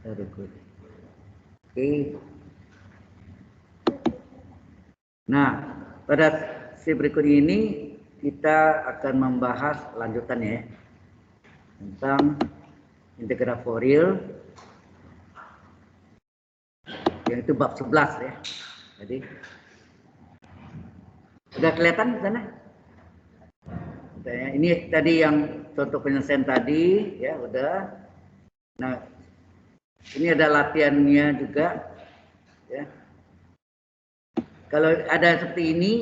Very good. Oke. Nah, pada sesi berikut ini kita akan membahas lanjutannya ya, tentang integral Fourier, yang itu bab 11 ya. Jadi sudah kelihatan di sana? Ini tadi yang contoh penyelesaian tadi ya udah. Nah, ini ada latihannya juga ya. Kalau ada seperti ini,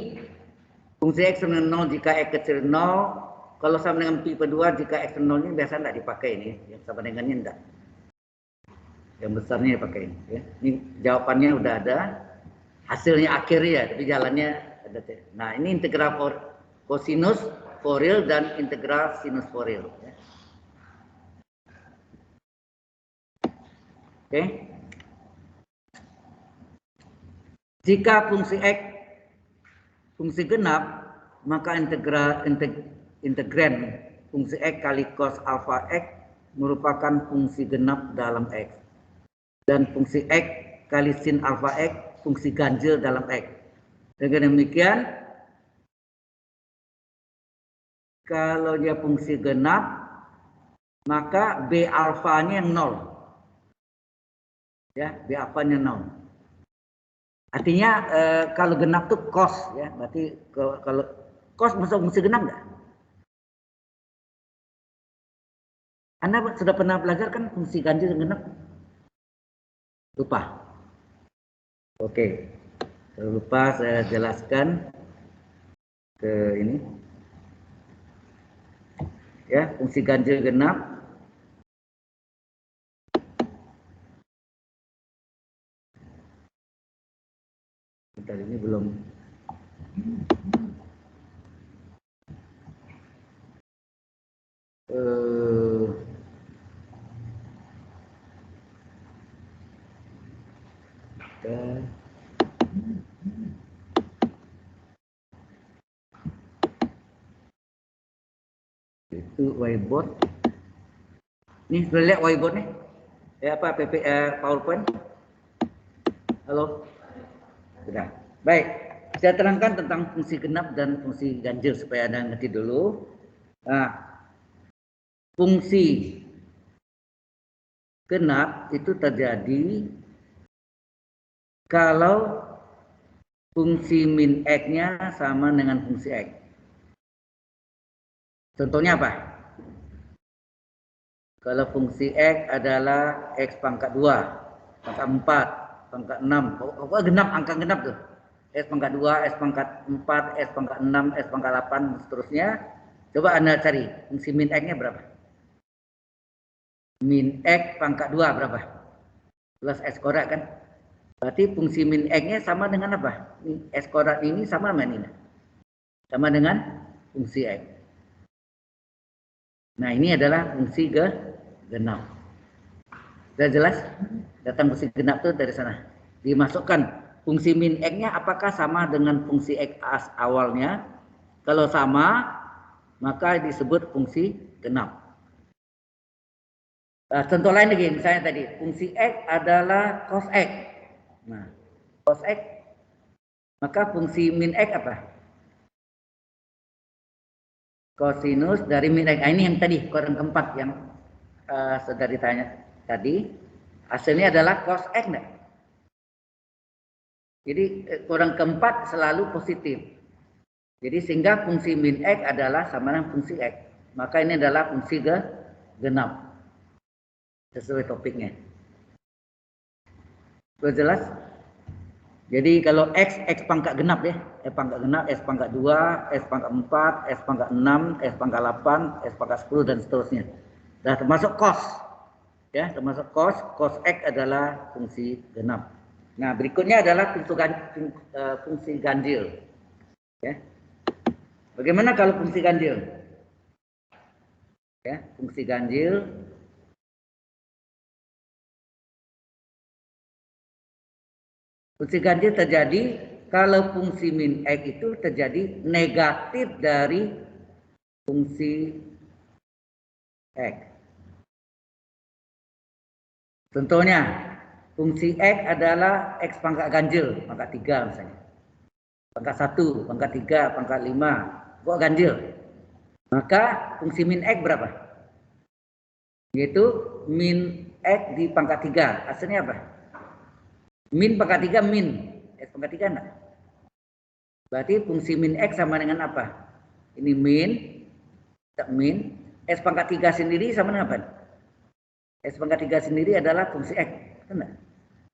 fungsi x sama dengan 0 jika x kecil 0, kalau sama dengan pi per 2 jika x 0 ini biasa tidak dipakai ini, yang sama dengannya enggak. Yang besarnya dipakai ini ya. Ini jawabannya udah ada, hasilnya akhir ya, tapi jalannya ada. Nah, ini integral kosinus Fourier dan integral sinus Fourier ya. Oke. Jika fungsi x fungsi genap, maka integran fungsi x kali cos alpha x merupakan fungsi genap dalam x, dan fungsi x kali sin alpha x fungsi ganjil dalam x. Dengan demikian, kalau dia fungsi genap, maka b alfanya yang 0 ya, b alfanya 0. Artinya kalau genap tuh cos ya, berarti kalau cos masuk fungsi genap nggak? Anda sudah pernah belajar kan fungsi ganjil genap? Lupa? Oke, kalau lupa saya jelaskan ke ini ya, fungsi ganjil genap. Bentar, ini belum. Itu whiteboard. Nih sudah lihat whiteboard nih? Ya apa PowerPoint? Halo? Sudah. Baik. Saya terangkan tentang fungsi genap dan fungsi ganjil supaya Anda ngerti dulu. Nah, fungsi genap itu terjadi kalau fungsi min x-nya sama dengan fungsi x. Contohnya apa? Kalau fungsi x adalah x pangkat 2, pangkat 4, pangkat 6. Pokoknya genap, angka genap tuh. S pangkat 2, S pangkat 4, S pangkat 6, S pangkat 8, seterusnya. Coba Anda cari fungsi min x-nya berapa? Min x pangkat 2 berapa? Plus S kuadrat kan? Berarti fungsi min x-nya sama dengan apa? S kuadrat ini sama dengan ini. Sama dengan fungsi x. Nah, ini adalah fungsi genap. Sudah jelas? Datang fungsi genap itu dari sana. Dimasukkan fungsi min x-nya apakah sama dengan fungsi x awalnya? Kalau sama, maka disebut fungsi genap. Contoh lain lagi, misalnya tadi, fungsi x adalah cos x. Nah, cos x, maka fungsi min x apa? Kosinus dari min x. Nah, ini yang tadi, kurang keempat yang sudah ditanya tadi. Hasilnya adalah cos x. Enggak? Jadi kurang keempat selalu positif. Jadi sehingga fungsi min x adalah sama dengan fungsi x. Maka ini adalah fungsi genap. Sesuai topiknya. Sudah jelas? Jadi kalau x pangkat genap ya. X pangkat genap, S pangkat 2, S pangkat 4, S pangkat 6, S pangkat 8, S pangkat 10 dan seterusnya. Nah, termasuk cos. Ya, termasuk cos. Cos x adalah fungsi genap. Nah, berikutnya adalah fungsi ganjil. Ya. Bagaimana kalau fungsi ganjil? Ya, fungsi ganjil. Fungsi ganjil terjadi kalau fungsi min x itu terjadi negatif dari fungsi x. Contohnya, fungsi X adalah X pangkat ganjil, pangkat 3 misalnya. Pangkat 1, pangkat 3, pangkat 5, kok ganjil. Maka fungsi min X berapa? Yaitu min X di pangkat 3. Hasilnya apa? Min pangkat 3 min. X pangkat 3 enggak? Berarti fungsi min X sama dengan apa? Ini min, min. X pangkat 3 sendiri sama dengan apa? X pangkat 3 sendiri adalah fungsi X. Enggak?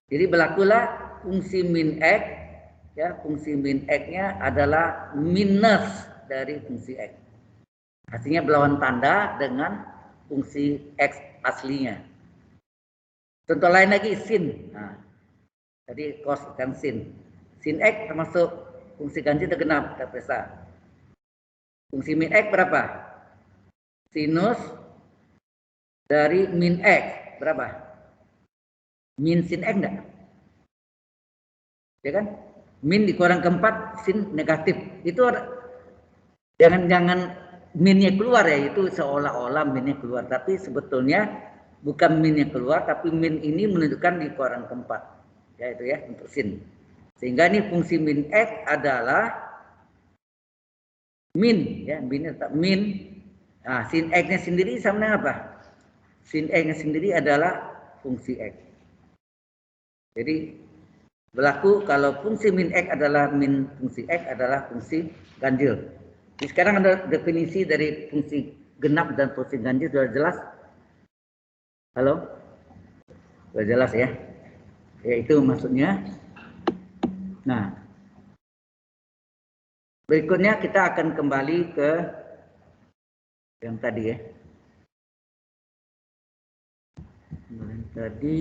Jadi berlakulah fungsi min X, ya, fungsi min X-nya adalah minus dari fungsi X. Hasilnya berlawan tanda dengan fungsi X aslinya. Contoh lain lagi, sin. Nah, tadi cos dan sin. Sin X termasuk fungsi ganjil genap, kita periksa. Fungsi min X berapa? Sinus dari min X berapa? Min sin X enggak? Ya kan? Min dikurang keempat, sin negatif. Itu jangan minnya keluar ya, itu seolah-olah minnya keluar. Tapi sebetulnya bukan minnya keluar, tapi min ini menunjukkan dikurang keempat. Ya itu ya, untuk sin. Sehingga ini fungsi min X adalah min, ya, min tetap min. Nah, sin X-nya sendiri sama dengan apa? Sin X-nya sendiri adalah fungsi X. Jadi berlaku kalau fungsi min X adalah min fungsi X adalah fungsi ganjil. Jadi sekarang ada definisi dari fungsi genap dan fungsi ganjil, sudah jelas? Halo? Sudah jelas ya? Ya itu maksudnya. Nah, berikutnya kita akan kembali ke yang tadi ya. Yang tadi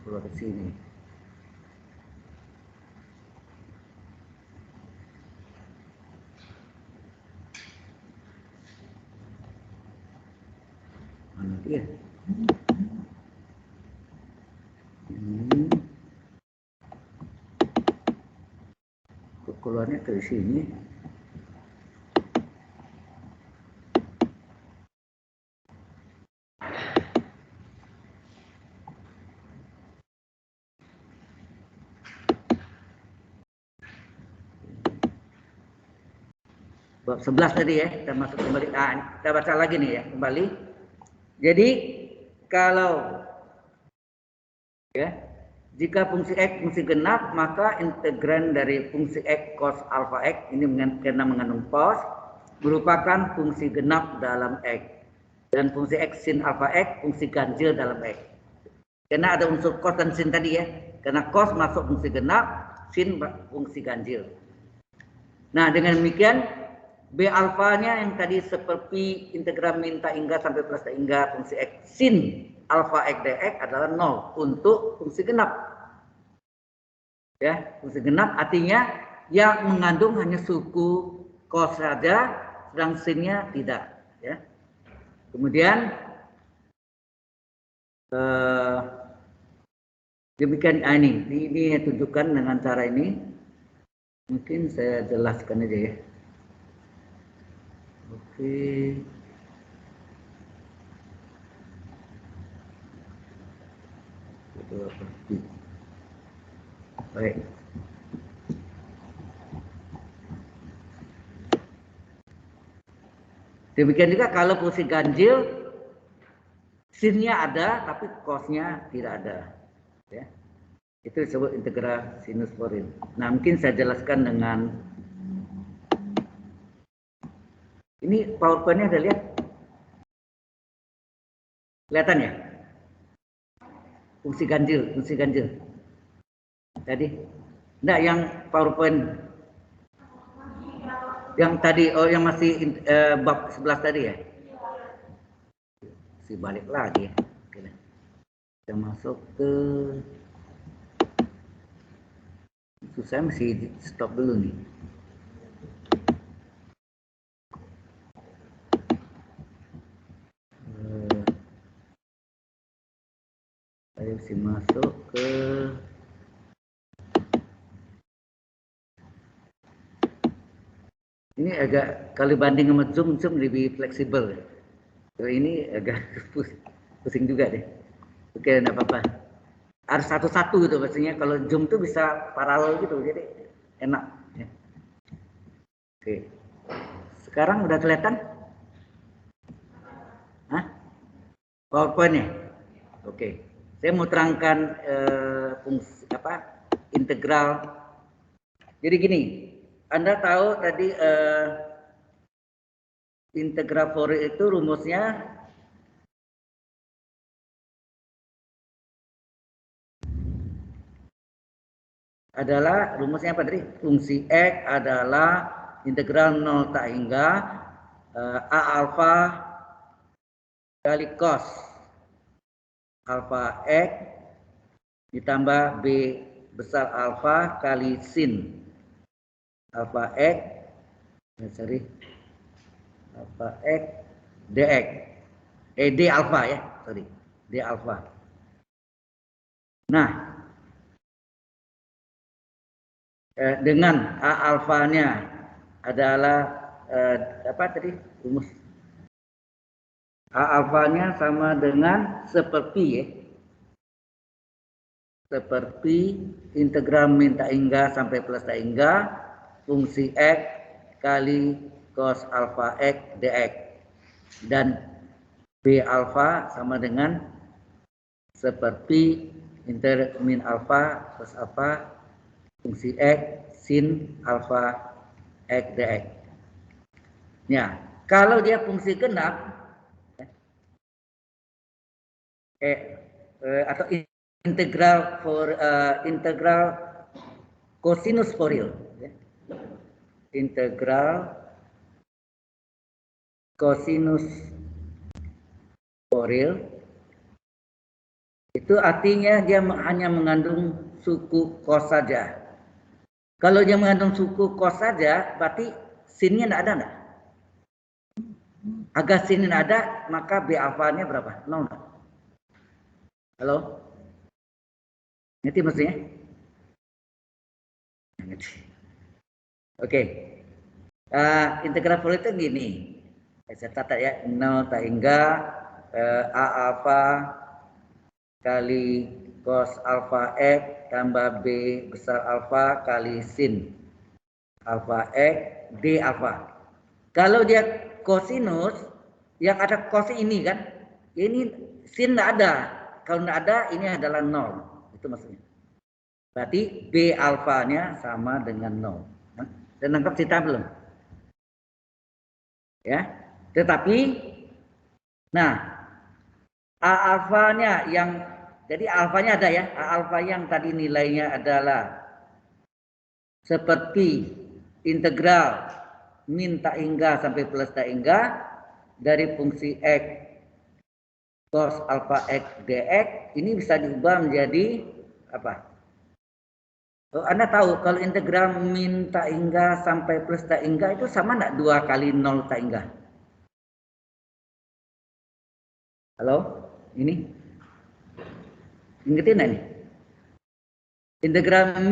keluar ke sini. Mana dia? Ini keluarnya ke sini. Bab 11 tadi ya, kita masuk kembali. Nah, kita baca lagi nih ya, kembali. Jadi kalau ya, jika fungsi X fungsi genap, maka integran dari fungsi X cos alpha X ini karena mengandung cos merupakan fungsi genap dalam X, dan fungsi X sin alpha X fungsi ganjil dalam X. Karena ada unsur cos dan sin tadi ya, karena cos masuk fungsi genap, sin fungsi ganjil. Nah, dengan demikian B alfanya yang tadi seperti integral min tak hingga sampai plus tak hingga fungsi X sin alfa X dx adalah 0 untuk fungsi genap. Ya, fungsi genap artinya yang mengandung hanya suku cos saja, sedang sinnya tidak. Ya. Kemudian demikian ini tunjukkan dengan cara ini. Mungkin saya jelaskan aja ya. Oke. Baik. Demikian juga kalau fungsi ganjil, sinnya ada tapi cosnya tidak ada. Ya. Itu disebut integral sinus forin. Nah, mungkin saya jelaskan dengan ini PowerPoint-nya ada lihat? Kelihatan ya? Fungsi ganjil. Tadi. Enggak, yang PowerPoint. Yang tadi, oh yang masih bab 11 tadi ya? Si balik lagi. Oke. Kita masuk ke saya mesti stop dulu nih. Saya mesti masuk ke ini agak kalau banding sama Zoom lebih fleksibel. Kalau ini agak pusing juga deh. Oke, enggak apa-apa. Harus satu-satu gitu maksudnya. Kalau Zoom tuh bisa paralel gitu, jadi enak. Ya. Oke. Sekarang udah kelihatan? Hah? PowerPoint-nya? Oke. Saya mau terangkan fungsi integral. Jadi gini, Anda tahu tadi integral Fourier itu rumusnya adalah rumusnya apa tadi? Fungsi X adalah integral 0 tak hingga A alfa kali cos alfa X ditambah B besar alfa kali sin alfa X alfa X dx D alfa ya, D alfa. Nah, dengan A alfanya adalah apa tadi rumus A alfanya sama dengan seperti ya, seperti integral min tak hingga sampai plus tak hingga fungsi X kali cos alfa X dx, dan B alfa sama dengan seperti inter min alfa plus alfa fungsi X sin alfa X dx. Ya, kalau dia fungsi genap atau integral cosinus Fourier, ya. Integral cosinus Fourier itu artinya dia hanya mengandung suku cos saja. Kalau dia mengandung suku cos saja, berarti sinnya tidak ada enggak? Agar sinnya ada, maka B alfanya berapa? 0 enggak? Halo? Ngerti maksudnya? Ngerti. Oke. Integral Fourier itu gini. Saya catat ya, 0 tak hingga A alfa kali cos alfa X tambah B besar alfa kali sin alfa X D alfa. Kalau dia kosinus, yang ada cos ini kan, ini sin tidak ada. Kalau tidak ada, ini adalah 0. Itu maksudnya. Berarti B alfanya sama dengan 0. Dan nangkap cerita belum? Ya. Tetapi, nah, A alfanya yang jadi alfanya ada ya, A alfa yang tadi nilainya adalah seperti integral min tak hingga sampai plus tak hingga dari fungsi X cos alfa X dx, ini bisa diubah menjadi apa? Anda tahu kalau integral min tak hingga sampai plus tak hingga itu sama enggak 2 kali 0 tak hingga? Halo? Ini? Ingetin enggak nih? Integral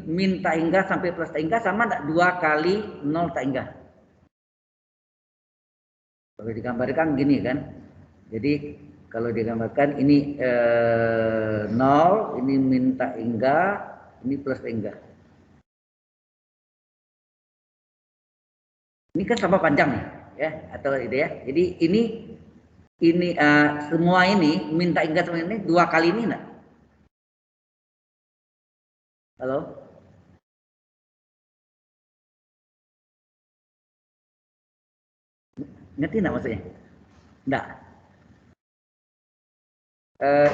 min tak hingga sampai plus tak hingga sama enggak 2 kali 0 tak hingga? Kalau digambarkan gini kan. Jadi kalau digambarkan ini 0, ini min tak hingga, ini plus tak hingga. Ini kan sama panjang ya, atau ide ya. Jadi ini semua ini min tak hingga semua ini 2 kali ini enggak? Halo? Ngerti enggak maksudnya? Enggak.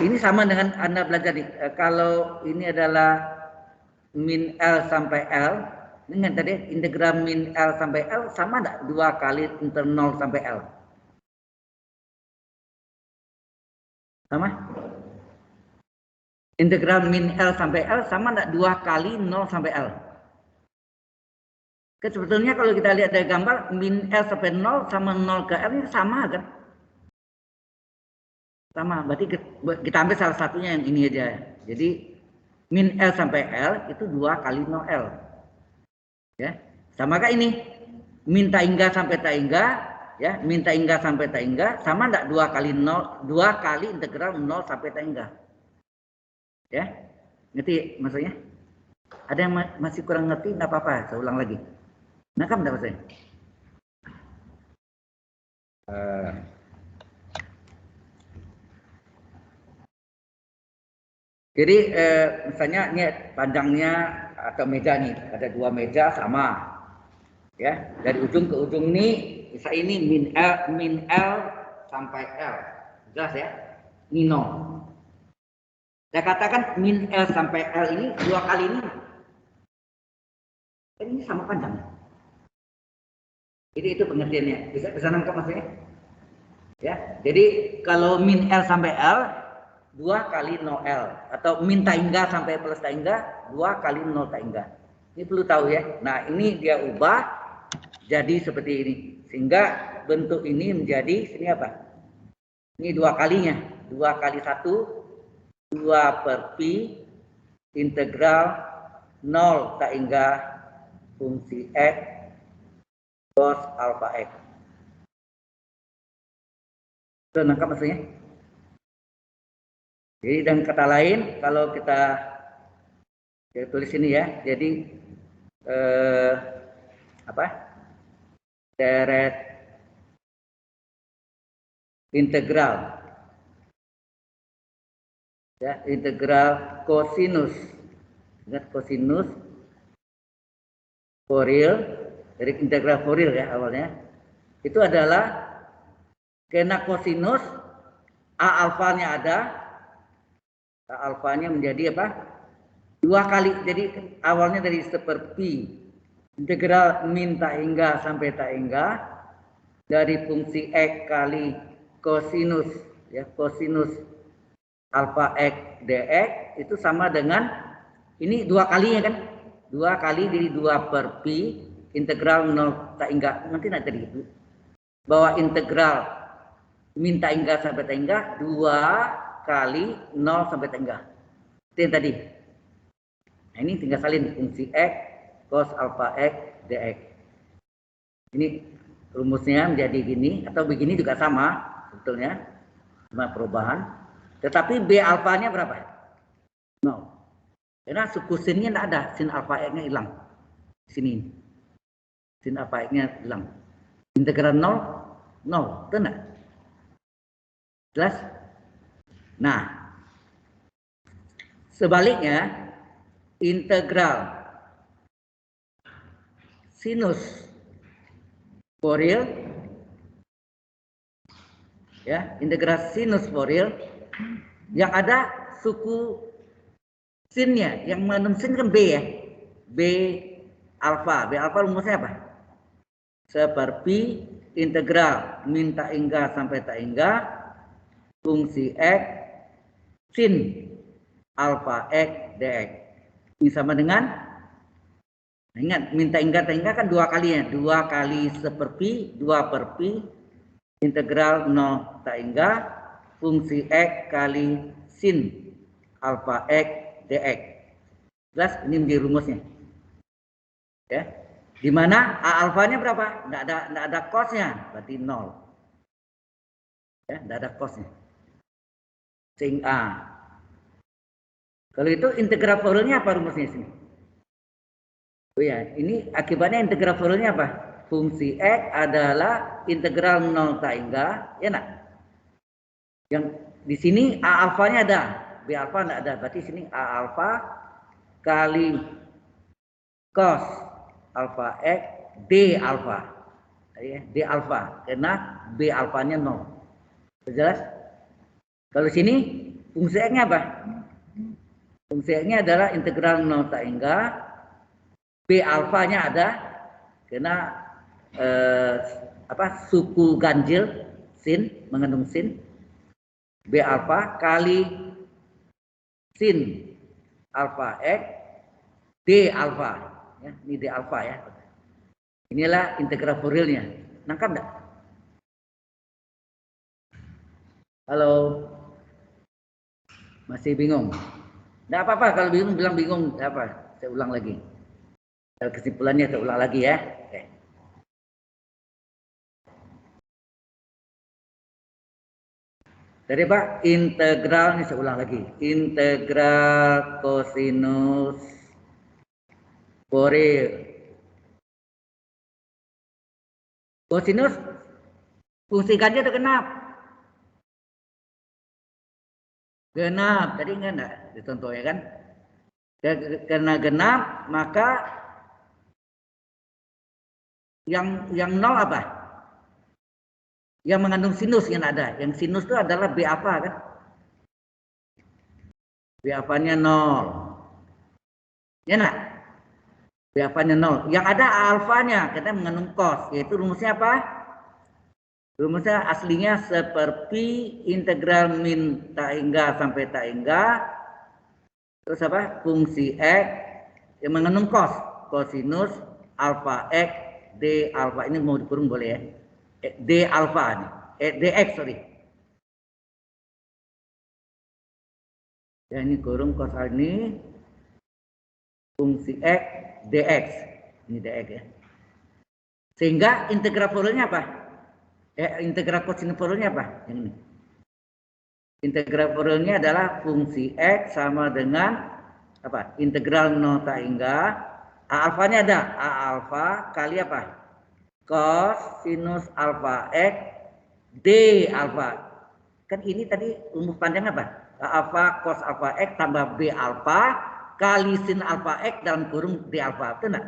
Ini sama dengan Anda belajar nih. Kalau ini adalah min L sampai L, dengan tadi integral min L sampai L sama enggak 2 kali inter 0 sampai L? Sama? Integral min L sampai L sama enggak 2 kali 0 sampai L? Kan sebetulnya kalau kita lihat dari gambar min L sampai 0 sama 0 ke L ini sama kan? Sama, berarti kita ambil salah satunya yang ini aja. Jadi min L sampai L itu 2 kali no L. Ya. Sama kah ini? Min taingga sampai taingga, ya, min taingga sampai taingga sama enggak 2 kali 0, 2 kali integral 0 sampai taingga. Ya. Ngerti maksudnya? Ada yang masih kurang ngerti enggak apa-apa, saya ulang lagi. Nangkap enggak maksudnya? Jadi misalnya ini panjangnya atau meja nih, ada 2 meja sama, ya dari ujung ke ujung ini, bisa ini min L sampai L, jelas ya, ini 0. Saya katakan min L sampai L ini 2 kali ini sama panjangnya. Jadi itu pengertiannya, bisa nangkap maksudnya? Ya, jadi kalau min L sampai L 2 kali 0 L, atau min taingga sampai plus taingga 2 kali 0 taingga. Ini perlu tahu ya. Nah ini dia ubah jadi seperti ini, sehingga bentuk ini menjadi sini apa? Ini 2 kalinya, 2 kali 1, 2 per pi integral 0 taingga fungsi x cos alpha x. Itu nangkap maksudnya? Jadi dengan kata lain, kalau kita tulis ini ya, jadi deret integral, ya, integral kosinus, ingat kosinus Fourier, dari integral Fourier ya awalnya, itu adalah karena kosinus a alfanya ada, a alfanya menjadi apa? 2 kali, jadi awalnya dari seperti integral min taingga sampai taingga dari fungsi x kali kosinus, ya, kosinus alpha x dx itu sama dengan ini 2 kalinya kan, 2 kali dari 2 per pi integral 0 taingga, nanti tadi itu bahwa integral min taingga sampai taingga 2 kali 0 sampai taingga, itu yang tadi. Nah ini tinggal salin fungsi x cos alpha x dx. Ini rumusnya menjadi gini, atau begini juga sama sebetulnya, cuma perubahan. Tetapi b alfanya berapa? 0. Karena suku sinnya tidak ada, sin alpha x-nya hilang. Sini. Sin alpha x-nya hilang. Integral 0, 0. Betul enggak? Jelas? Nah, sebaliknya integral sinus Fourier, ya, integral sinus Fourier yang ada suku sinnya, yang mengandung sin kan b ya, b alfa. B alfa rumusnya apa? Seperti integral min taingga sampai taingga fungsi x sin alpha x dx. Ini sama dengan, ingat min taingga kan 2 kali ya, 2 kali seperti 2 per pi integral 0 taingga fungsi x kali sin alpha x dx. Jelas ini menjadi rumusnya. Ya. Di mana a alfanya berapa? Enggak ada cosnya, berarti 0. Ya, enggak ada cosnya. Sing a. Kalau itu integral Fourier-nya apa rumusnya sini? Oh ya, ini akibatnya integral Fourier-nya apa? Fungsi x adalah integral 0 taingga, ya enggak? Yang di sini a alfanya ada, b alfa enggak ada. Berarti sini a alfa kali cos alpha x d alfa. Ya, d alfa karena b alfanya 0. Jelas? Kalau sini fungsi x-nya apa? Fungsi x-nya adalah integral 0 taingga b alfanya ada karena suku ganjil sin, mengandung sin, b alfa kali sin alpha x d alfa, ya, ini d alfa ya. Inilah integral Fourier-nya. Nangkap enggak? Halo. Masih bingung? Tidak apa-apa kalau bingung bilang bingung. Tidak apa? Saya ulang lagi. Kesimpulannya saya ulang lagi ya. Oke. Jadi Pak, integral ini saya ulang lagi. Integral kosinus Fourier. Kosinus fungsi ganjil atau genap? Genap. Tadi enggak dicontoh ya kan? Karena genap maka yang nol apa? Yang mengandung sinus yang ada. Yang sinus itu adalah B apa kan? B apanya nol. Ya nak? B apanya nol. Yang ada alfanya kita mengandung cos. Yaitu rumusnya apa? Rumusnya aslinya seperti integral min tak hingga sampai tak hingga. Terus apa? Fungsi X yang mengandung cos. Cosinus alpha X D alpha. Ini mau dikurung boleh ya? D alpha nih. DX sorry. Ya ini kurung cos ini fungsi X dx. Ini dx ya. Sehingga integral Fouriernya apa? Integral cosinus Fouriernya apa? Yang ini. Integral Fouriernya adalah fungsi X sama dengan apa? Integral 0 tak hingga A alfanya ada. A alfa kali apa? Cosinus alpha X D alpha. Kan ini tadi rumus panjang apa? A alpha cos alpha X tambah B alpha kali sin alpha X dalam kurung D alpha. Betul enggak?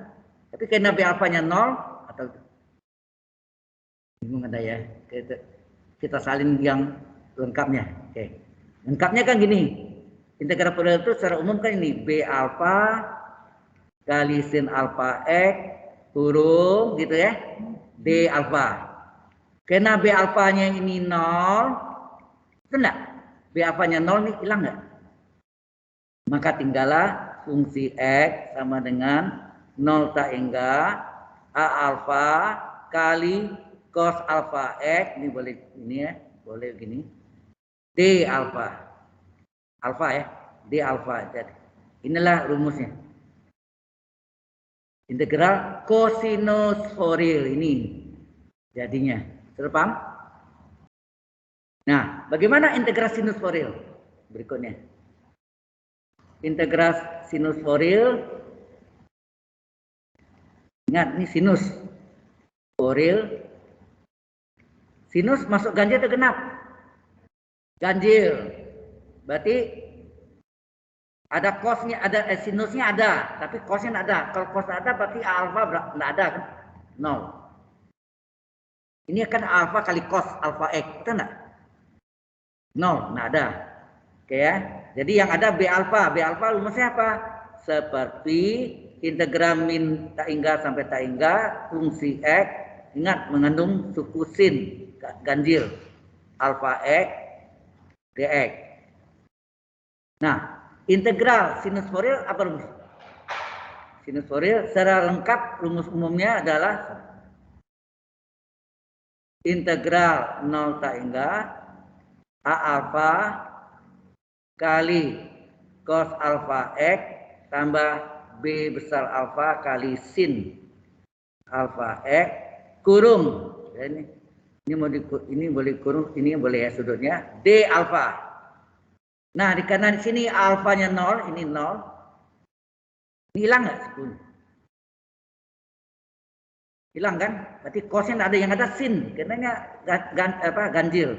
Tapi karena B alfanya 0 atau bingung ada ya. Kita salin yang lengkapnya. Oke. Lengkapnya kan gini. Integral Fourier itu secara umum kan ini B alpha kali sin alpha X kurung gitu ya. D alpha. Karena B alfanya ini 0, betul enggak? B alfanya 0 nih hilang enggak? Maka tinggallah fungsi X sama dengan 0 tak hingga A alfa kali cos alpha X. Ini boleh ini ya, boleh gini. D alfa. Alfa ya, D alfa. Jadi inilah rumusnya. Integral cosinus Fourier ini jadinya. Sudah paham? Nah, bagaimana integral sinus Fourier? Berikutnya. Integral sinus Fourier. Ingat, ini sinus. Fourier. Sinus masuk ganjil atau genap? Ganjil. Berarti ada cosnya, ada sinusnya ada, tapi cosnya ada. Kalau cos ada berarti alfa nggak ada kan? 0. Ini kan alfa kali cos alfa X, betul nggak? 0, nggak ada. Oke ya. Jadi yang ada B alfa. B alfa rumusnya apa? Seperti integral min tak hingga sampai tak hingga fungsi X. Ingat mengandung suku sin ganjil alfa X dx. Nah, integral sinus Fourier apa rumus? Sinus Fourier secara lengkap rumus umumnya adalah integral 0 tak hingga A alfa kali cos alpha X tambah B besar alfa kali sin alpha X kurung. Ini boleh kurung, ini boleh ya sudutnya D alfa. Nah, karena di sini alfanya 0, ini 0. Ini hilang nggak? Hilang kan? Berarti cosnya ada, yang ada sin, karena ganjil.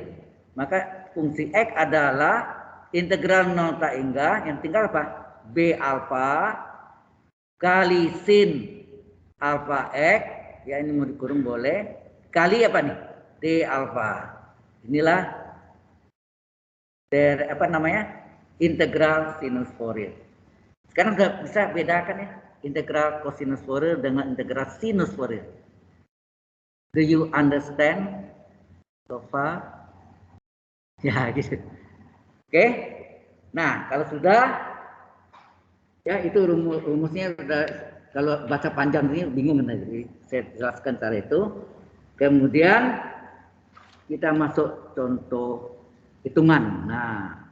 Maka fungsi X adalah integral 0 tak hingga, yang tinggal apa? B alfa kali sin alfa X, ya ini mau dikurung boleh, kali apa nih? D alfa. Inilah dari apa namanya? Integral sinus Fourier. Sekarang nggak bisa bedakan ya integral cosinus Fourier dengan integral sinus Fourier. Do you understand so far? Ya gitu. Oke. Nah kalau sudah ya itu rumusnya udah, kalau baca panjang ini bingung kan, jadi saya jelaskan cara itu. Kemudian kita masuk contoh hitungan. Nah,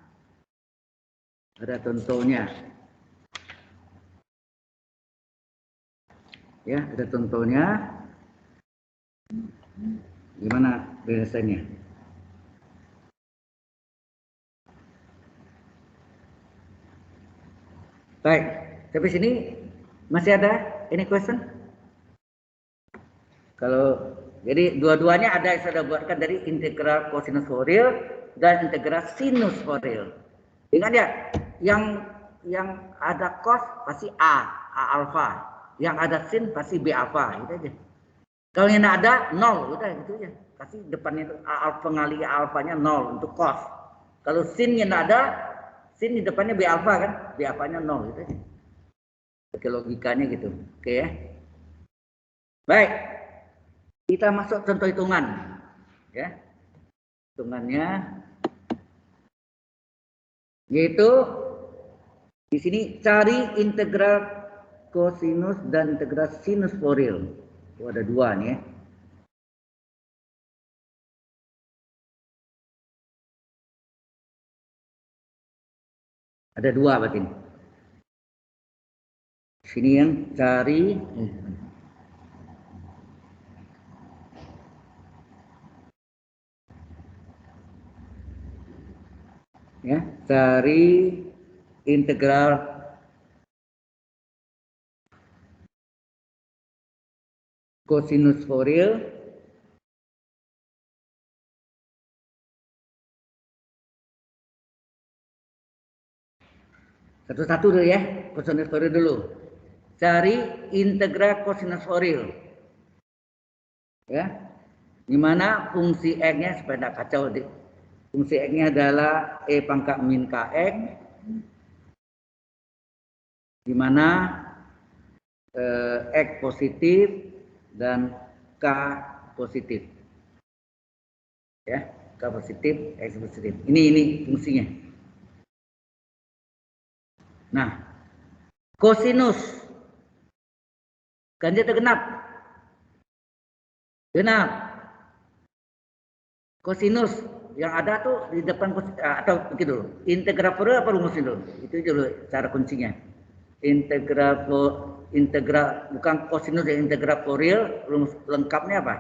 Ada contohnya. Ya, ada contohnya. Gimana biasanya? Baik, sampai sini masih ada any question? Kalau jadi dua-duanya ada yang sudah buatkan dari integral cosinus for real dan integral sinus for real. Ingat ya, yang ada cos pasti A alpha, yang ada sin pasti B alpha, gitu aja. Kalau yang ada nol, udah gitu aja. Kasih depannya itu A pengali alfanya nol untuk cos. Kalau sin yang ada, sin di depannya B alpha kan, B alphanya nol, gitu aja. Oke, logikanya gitu. Oke ya. Baik, kita masuk contoh hitungan, ya. Hitungannya yaitu di sini cari integral cosinus dan integral sinus for real. Oh, ada dua nih ya. Ada dua berarti. Sini yang cari ya, cari integral cosinus for real satu-satu dulu ya, cosinus for real dulu. Cari integral cosinus for real. Ya. Dimana fungsi x-nya supaya tidak kacau. Fungsi x-nya adalah e pangkat min kx, dimana x positif dan k positif. Ya, k positif, x positif. Ini fungsinya. Nah, kosinus ganjil atau genap? Genap. Kosinus yang ada tuh di depan atau begitu. Integral for real apa rumusnya dulu? Itu dulu cara kuncinya. Integral bukan kosinus dan integral for real, rumus lengkapnya apa?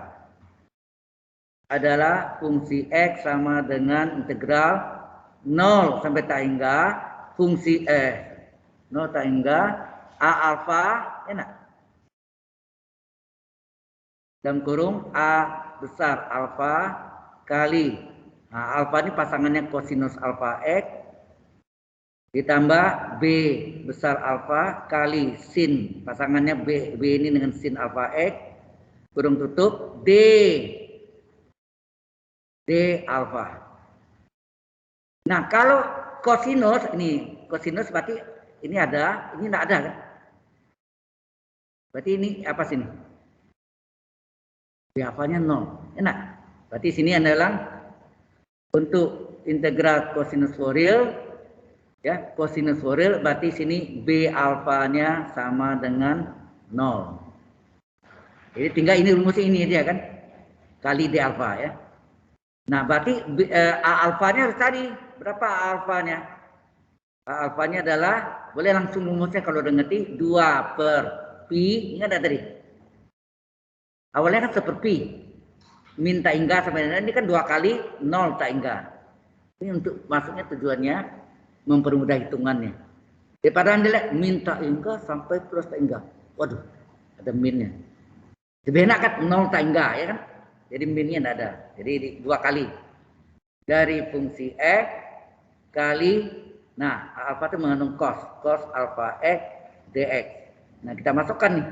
Adalah fungsi x sama dengan integral 0 sampai tak hingga fungsi 0 tak hingga a alfa, enak. Dalam kurung a besar alfa kali, nah, alfa ini pasangannya kosinus alfa x ditambah b besar alfa kali sin pasangannya b ini dengan sin alfa x kurung tutup d alfa. Nah, kalau kosinus berarti ini ada, ini tidak ada kan? Berarti ini apa sini? B alfanya 0. Enak. Berarti sini adalah untuk integral cosinus for real, ya, cosinus for real berarti sini B alfanya sama dengan 0. Jadi tinggal ini rumus ini aja kan, kali D alfa ya. Nah, berarti A alfanya harus tadi berapa A alfanya? A alfanya adalah, boleh langsung rumusnya kalau udah ngerti, 2 per pi, ingat ada tadi? Awalnya kan seperti min tak hingga sampai ini kan 2 kali 0 tak hingga. Ini untuk masuknya tujuannya mempermudah hitungannya. Daripada Anda lihat min tak hingga sampai plus tak hingga. Waduh, ada minnya. Lebih enak kan 0 tak hingga ya kan? Jadi minnya tidak ada. Jadi 2 kali. Dari fungsi x kali, nah alfa itu mengandung cos alfa x dx. Nah kita masukkan nih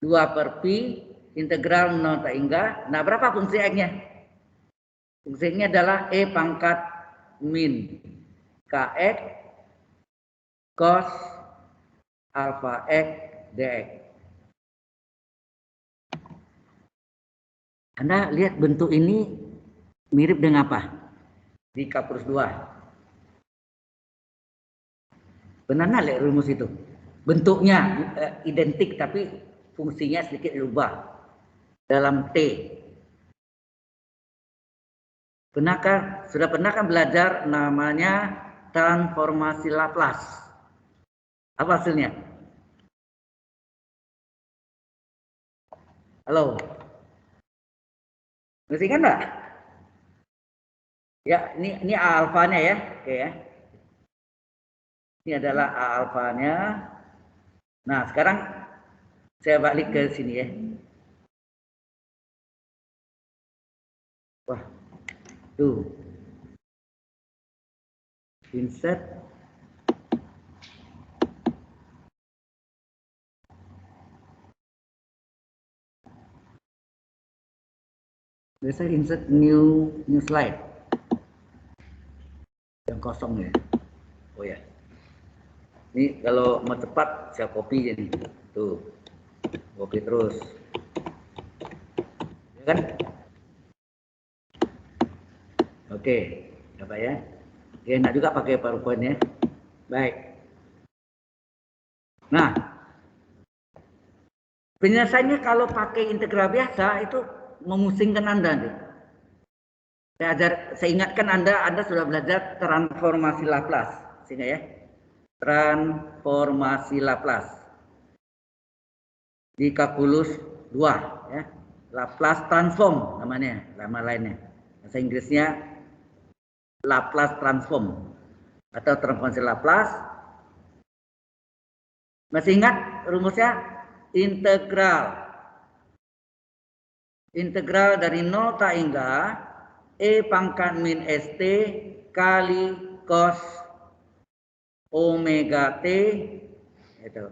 2 per pi integral 0 tak hingga. Nah berapa fungsi x-nya? Fungsi x-nya adalah e pangkat min kx cos alfa x dx. Anda lihat bentuk ini mirip dengan apa? Di K+2. Benar nggak lihat rumus itu? Bentuknya identik tapi fungsinya sedikit berubah dalam T. Sudah pernah kan belajar namanya transformasi Laplace. Apa hasilnya? Halo? Masih kan enggak? Ya, ini A alfanya ya. Oke ya. Ini adalah A alfanya. Nah, sekarang saya balik ke sini ya. Wah, tuh. Insert. Biasa insert new slide. Yang kosong ya. Oh ya. Ini kalau mau cepat saya copy jadi. Tuh. Copy terus. Ya kan? Oke, apa ya? Oke, enak juga pakai PowerPoint ya. Baik. Nah, penyelesaiannya kalau pakai integral biasa itu memusingkan Anda nih. Saya ingatkan Anda sudah belajar transformasi Laplace, sehingga ya. Transformasi Laplace di kalkulus 2 ya. Laplace transform namanya, nama lainnya. Bahasa Inggrisnya Laplace transform atau transformasi Laplace. Masih ingat rumusnya? Integral dari 0 tak hingga E pangkat min ST kali cos omega T itu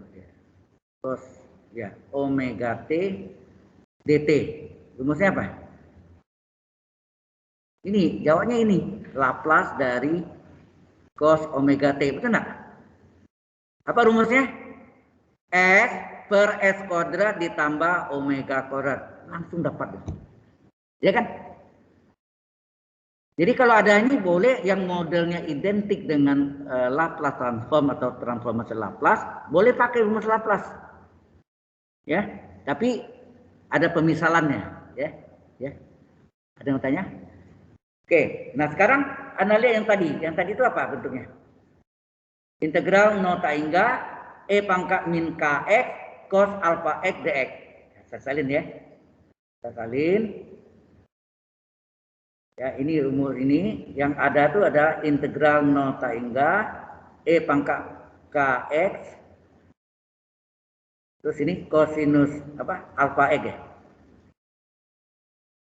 cos ya omega T dt. Rumusnya apa? Ini jawabnya ini Laplace dari cos omega T, betul enggak? Apa rumusnya? S per S kuadrat ditambah omega kuadrat. Langsung dapat. Ya kan? Jadi kalau ada ini boleh yang modelnya identik dengan Laplace transform atau transformasi Laplace, boleh pakai rumus Laplace. Ya, tapi ada pemisalannya, ya. Ya. Ada yang mau tanya? Oke, nah sekarang Anda lihat yang tadi. Yang tadi itu apa bentuknya? Integral 0 tak hingga E pangkat min kx cos alpha x dx. Saya salin ya. Saya salin. Ya, ini rumus ini yang ada tuh ada integral 0 tak hingga E pangkat kx. Terus ini kosinus apa? Alpha x ya.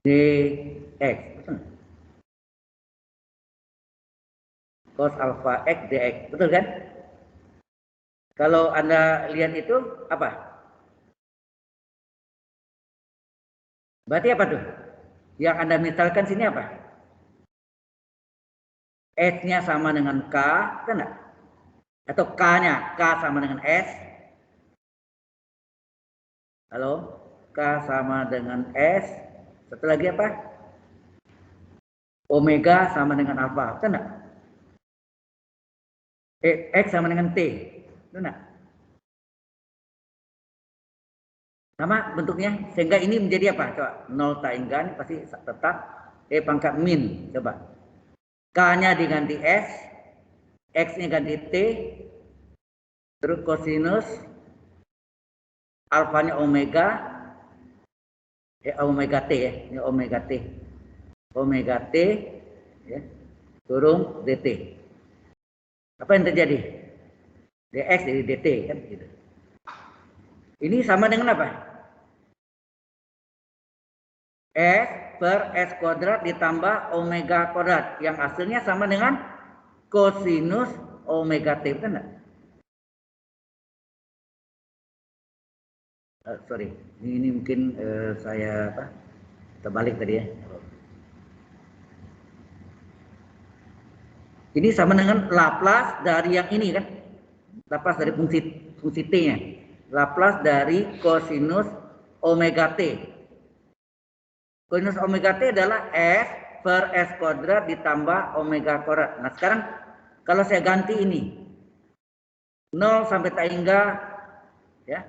Dx. Cos alpha x dx. Betul kan? Kalau Anda lihat itu apa? Berarti apa tuh? Yang Anda misalkan sini apa? S-nya sama dengan K, kan enggak? Atau K-nya, K sama dengan S. Halo? K sama dengan S. Satu lagi apa? Omega sama dengan alpha, kan enggak? X sama dengan T, kan enggak? Sama bentuknya, sehingga ini menjadi apa? Coba, 0 tak hingga ini pasti tetap E pangkat min, coba. K-nya diganti S, X-nya ganti T, terus kosinus, alfanya omega, omega T ya, ini omega T. Omega T, ya, turun DT. Apa yang terjadi? DX jadi DT, kan gitu. Ini sama dengan apa? S per S kuadrat ditambah omega kuadrat, yang hasilnya sama dengan kosinus omega T, kan enggak? Sorry, ini mungkin saya terbalik tadi ya. Ini sama dengan Laplace dari yang ini kan? Laplace dari fungsi T-nya. Laplace dari kosinus omega T. Kosinus omega T adalah S per S kuadrat ditambah omega kuadrat. Nah sekarang kalau saya ganti ini 0 sampai tak hingga ya,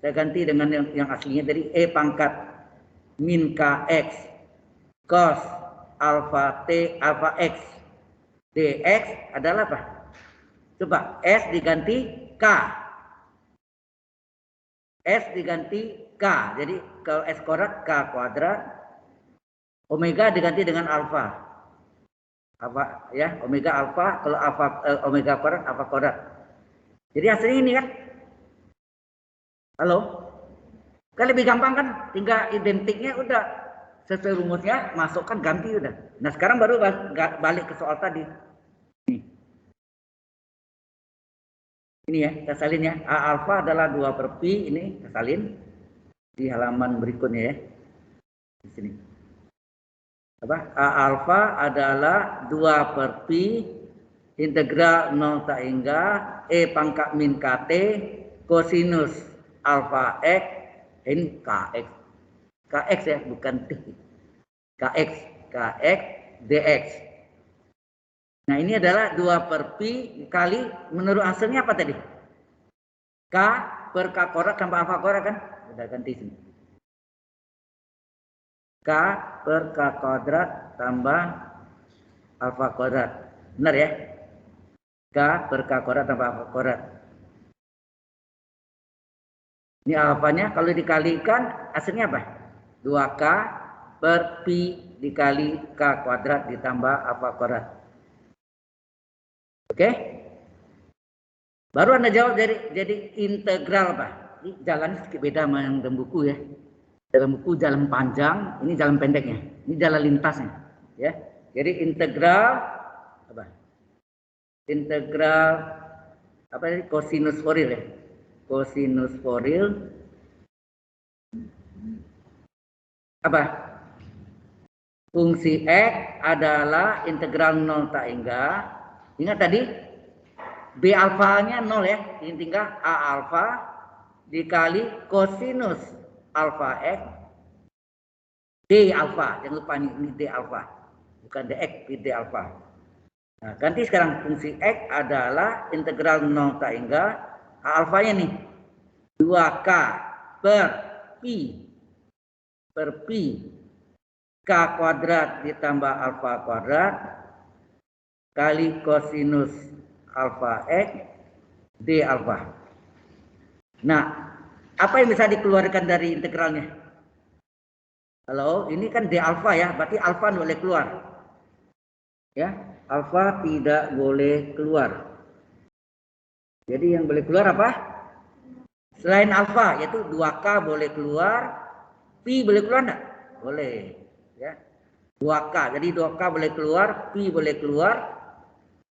saya ganti dengan yang aslinya tadi E pangkat min kx cos alpha T alpha x dx adalah apa? Coba S diganti K. S diganti K. Jadi kalau S kuadrat K kuadrat. Omega diganti dengan alfa. Apa ya? Omega alfa, kalau alfa omega kuadrat alfa kuadrat. Jadi hasilnya ini kan. Halo? Kan lebih gampang kan? Tinggal identiknya udah sesuai rumusnya, masukkan ganti udah. Nah, sekarang baru balik ke soal tadi. Ini ya, kita salin ya. A alfa adalah 2/pi, ini kita salin di halaman berikutnya ya. Di sini. Apa? A alfa adalah 2/pi integral 0 tak hingga E pangkat min KT kosinus alfa X, ini KX. KX ya, bukan T. KX dx. Nah, ini adalah 2/pi kali, menurut hasilnya apa tadi? K per K kuadrat tambah alfa kuadrat kan? Udah ganti sini. K per K kuadrat tambah alfa kuadrat. Benar ya? K per K kuadrat tambah alfa kuadrat. Ini alfanya kalau dikalikan hasilnya apa? 2K per pi dikali K kuadrat ditambah alfa kuadrat. Oke? Baru Anda jawab jadi integral apa? Ini jalannya sedikit beda sama yang dalam buku ya. Dalam buku jalan panjang, ini jalan pendeknya. Ini jalan lintasnya, ya. Jadi integral apa? Integral apa tadi? Kosinus Fourier ya. Kosinus Fourier apa? Fungsi X adalah integral 0 tak hingga. Ingat tadi B alfanya 0 ya. Ini tinggal A alfa dikali kosinus alfa X D alfa. Jangan lupa ini D alfa. Bukan DX, D alfa. Nah, ganti sekarang fungsi X adalah integral 0 tak hingga A alfanya nih 2K per pi K kuadrat ditambah alfa kuadrat kali kosinus alfa X D alfa. Nah, apa yang bisa dikeluarkan dari integralnya? Halo, ini kan D alfa ya, berarti alfa boleh keluar. Ya, alfa tidak boleh keluar. Jadi yang boleh keluar apa? Selain alfa, yaitu 2K boleh keluar, pi boleh keluar enggak? Boleh, ya. 2K, jadi 2K boleh keluar, pi boleh keluar.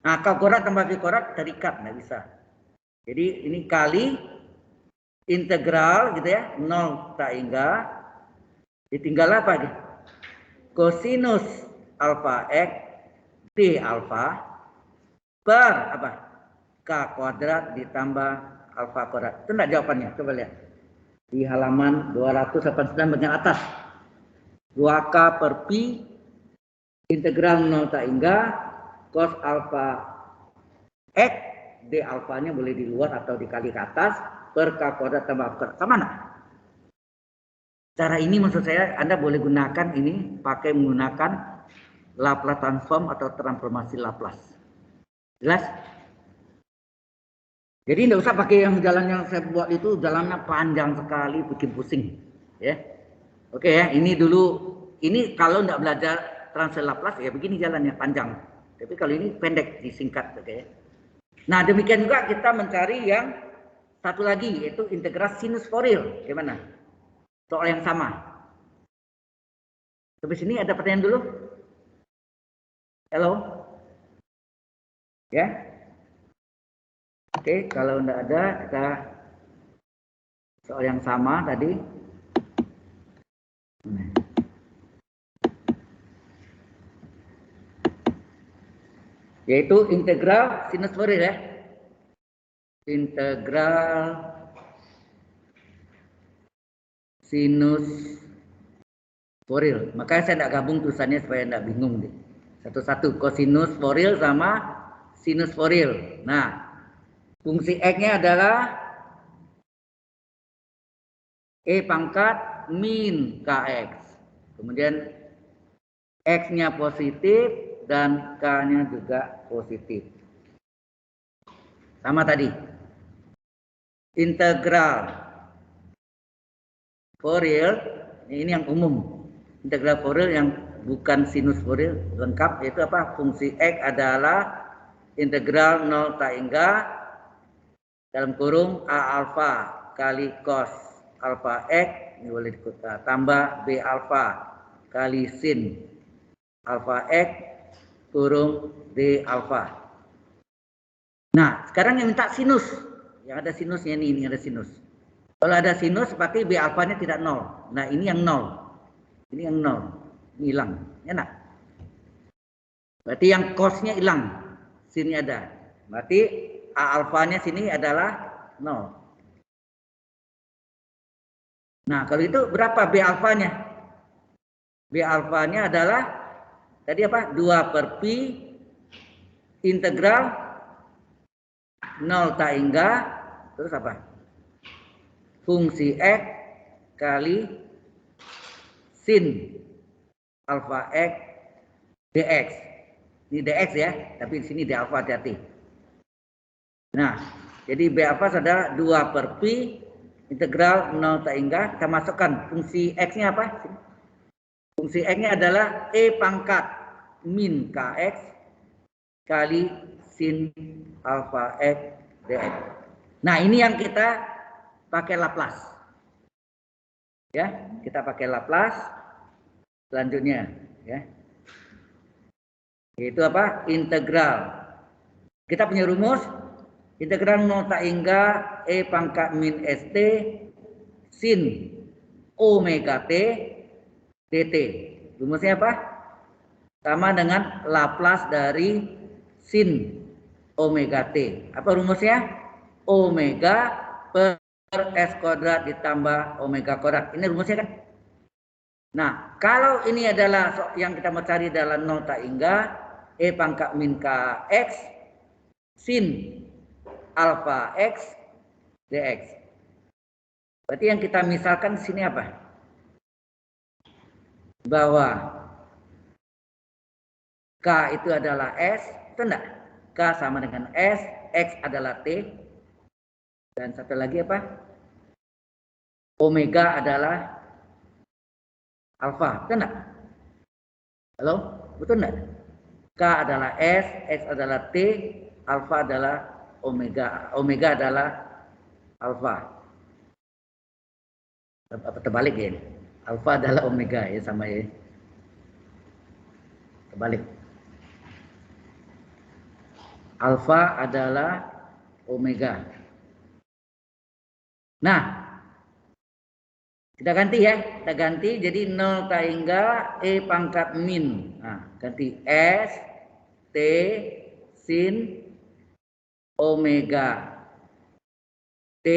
Nah, K kuadrat tambah pi kuadrat terikat, nggak bisa. Jadi ini kali integral gitu ya, 0 tak hingga ditinggal apa gitu? Kosinus alfa X D alfa per apa? K kuadrat ditambah alfa kuadrat. Itu enggak jawabannya? Coba lihat. Di halaman 289 bagian atas. 2K per pi integral 0 tak hingga cos alfa X D alfanya boleh di luar atau dikali ke atas per K kuadrat tambah alfa kuadrat. Sama enggak? Cara ini maksud saya Anda boleh gunakan ini pakai menggunakan Laplace transform atau transformasi Laplace. Jelas? Jadi tidak usah pakai yang jalan yang saya buat itu, jalannya panjang sekali, bikin pusing. Ya, oke ya. Ini dulu, ini kalau tidak belajar transfer Laplace ya begini jalannya panjang. Tapi kalau ini pendek, disingkat, oke. Nah demikian juga kita mencari yang satu lagi yaitu integral sinus Fourier. Gimana? Soal yang sama. Sampai sini ada pertanyaan dulu? Halo? Ya? Oke, kalau tidak ada, kita soal yang sama tadi. Yaitu integral sinus Fourier ya. Integral sinus Fourier. Makanya saya tidak gabung tulisannya supaya tidak bingung deh. Satu-satu kosinus Fourier sama sinus Fourier. Nah, fungsi X-nya adalah E pangkat min KX. Kemudian X-nya positif dan K-nya juga positif. Sama tadi. Integral Fourier, ini yang umum. Integral Fourier yang bukan sinus Fourier lengkap, yaitu apa? Fungsi X adalah integral 0 hingga dalam kurung A alfa kali cos alfa X, ini boleh tambah B alfa kali sin alfa X kurung D alfa. Nah, sekarang yang minta sinus. Yang ada sinusnya ini ada sinus. Kalau ada sinus, berarti B alfanya tidak 0. Nah, ini yang 0. Ini yang 0. Ini hilang. Enak. Berarti yang cosnya hilang. Sinnya ada. Berarti A alfanya sini adalah 0. Nah, kalau itu berapa B alfanya? B alfanya adalah tadi apa? 2 per pi integral 0 hingga terus apa? Fungsi X kali sin alfa X dx. Ini dx ya, tapi di sini d alfa, hati-hati. Nah, jadi B alfa adalah 2 per pi integral 0 hingga kita masukkan fungsi X-nya apa? Fungsi X-nya adalah E pangkat min Kx kali sin alfa X dx. Nah, ini yang kita pakai Laplace. Ya, kita pakai Laplace. Selanjutnya, ya. Yaitu apa? Integral. Kita punya rumus integral 0 hingga E pangkat min st sin omega t dt. Rumusnya apa? Sama dengan Laplace dari sin omega t. Apa rumusnya? Omega per s kuadrat ditambah omega kuadrat. Ini rumusnya kan? Nah, kalau ini adalah yang kita mau cari adalah 0 hingga E pangkat min Kx sin alfa X dx. Berarti yang kita misalkan di sini apa? Bahwa K itu adalah S, itu enggak? K sama dengan S, X adalah T, dan satu lagi apa? Omega adalah alfa, betul enggak? Halo, betul enggak? K adalah S, X adalah T, alfa adalah omega, omega adalah alfa. Apa terbalik ya? Alfa adalah omega ya, sama ya. Terbalik. Alfa adalah omega. Nah, kita ganti ya, kita ganti jadi 0 hingga E pangkat min. Nah, ganti S T sin omega T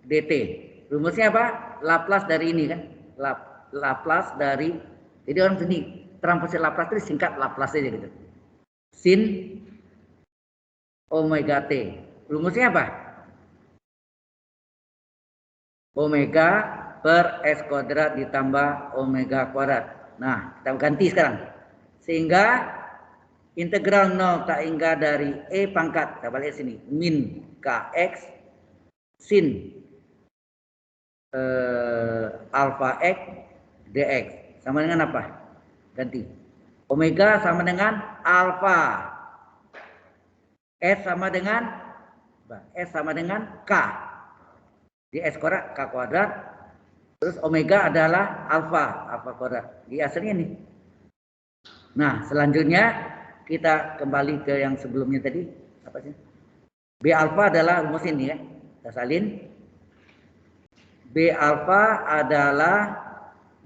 dt. Rumusnya apa? Laplace dari ini kan? Laplace dari, jadi orang sini transformasi Laplace itu singkat Laplace aja gitu. Sin omega T. Rumusnya apa? Omega per S kuadrat ditambah omega kuadrat. Nah, kita ganti sekarang. Sehingga integral 0 hingga dari E pangkat, kita balik sini, min Kx sin alfa X dx. Sama dengan apa? Ganti. Omega sama dengan alfa. S sama dengan K. Di S kuadrat, K kuadrat. Terus omega adalah alfa kuadrat. Di aslinya nih. Nah, selanjutnya kita kembali ke yang sebelumnya tadi. Apa sih? B alfa adalah rumus ini ya. Kita salin. B alfa adalah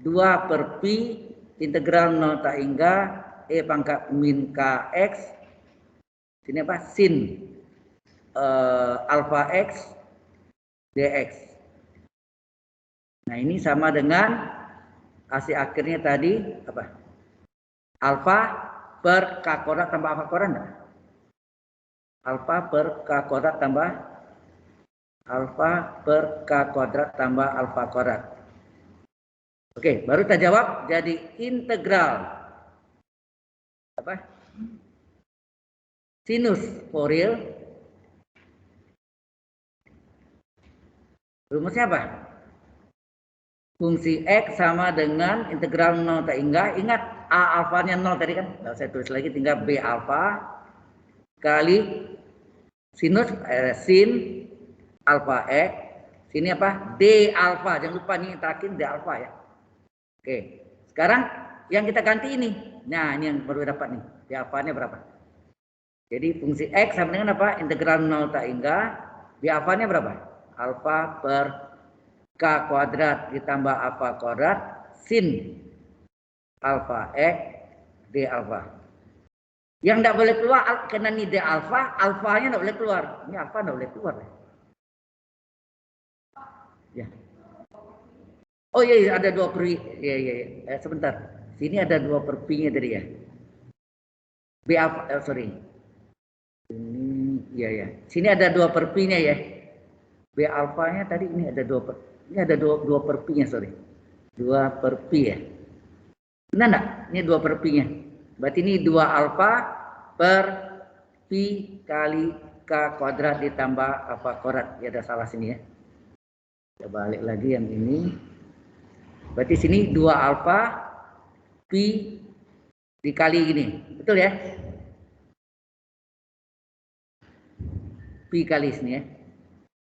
2 per pi integral 0 hingga E pangkat min Kx. Sini apa? Sin alfa X dx. Nah, ini sama dengan hasil akhirnya tadi apa? Alfa per K kuadrat tambah alfa kuadrat enggak? Alfa per K kuadrat tambah alfa per K kuadrat tambah alfa kuadrat. Oke, baru kita jawab jadi integral apa? Sinus Fourier Rumusnya apa? Fungsi X sama dengan integral 0 hingga, ingat A alfanya 0 tadi kan? Kalau saya tulis lagi tinggal B alfa kali sinus sin alfa X. Sini apa? D alfa. Jangan lupa nih terakhir D alfa ya. Oke. Sekarang yang kita ganti ini. Nah, ini yang baru dapat nih. D alfanya berapa? Jadi fungsi X sama dengan apa? Integral 0 hingga D alfanya berapa? Alfa per K kuadrat ditambah alfa kuadrat sin alfa X D alfa. Yang tidak boleh keluar karena ini D alfa, alfanya tidak boleh keluar. Ini alfa tidak boleh keluar. Ya. Oh iya, ada 2 per iya. Sebentar. Sini ada 2 per P-nya tadi ya. B alfa, sorry. Ini iya. Sini ada 2 per P-nya ya. B alfanya tadi ini ada 2 per. Ini ada 2 per P-nya, sorry. 2 per P ya. Benar enggak? Ini 2 per P-nya. Berarti ini 2 alfa per P kali K kuadrat ditambah alfa kuadrat. Ya ada salah sini ya. Kita balik lagi yang ini. Berarti sini 2 alfa P dikali gini. Betul ya? P kali sini ya.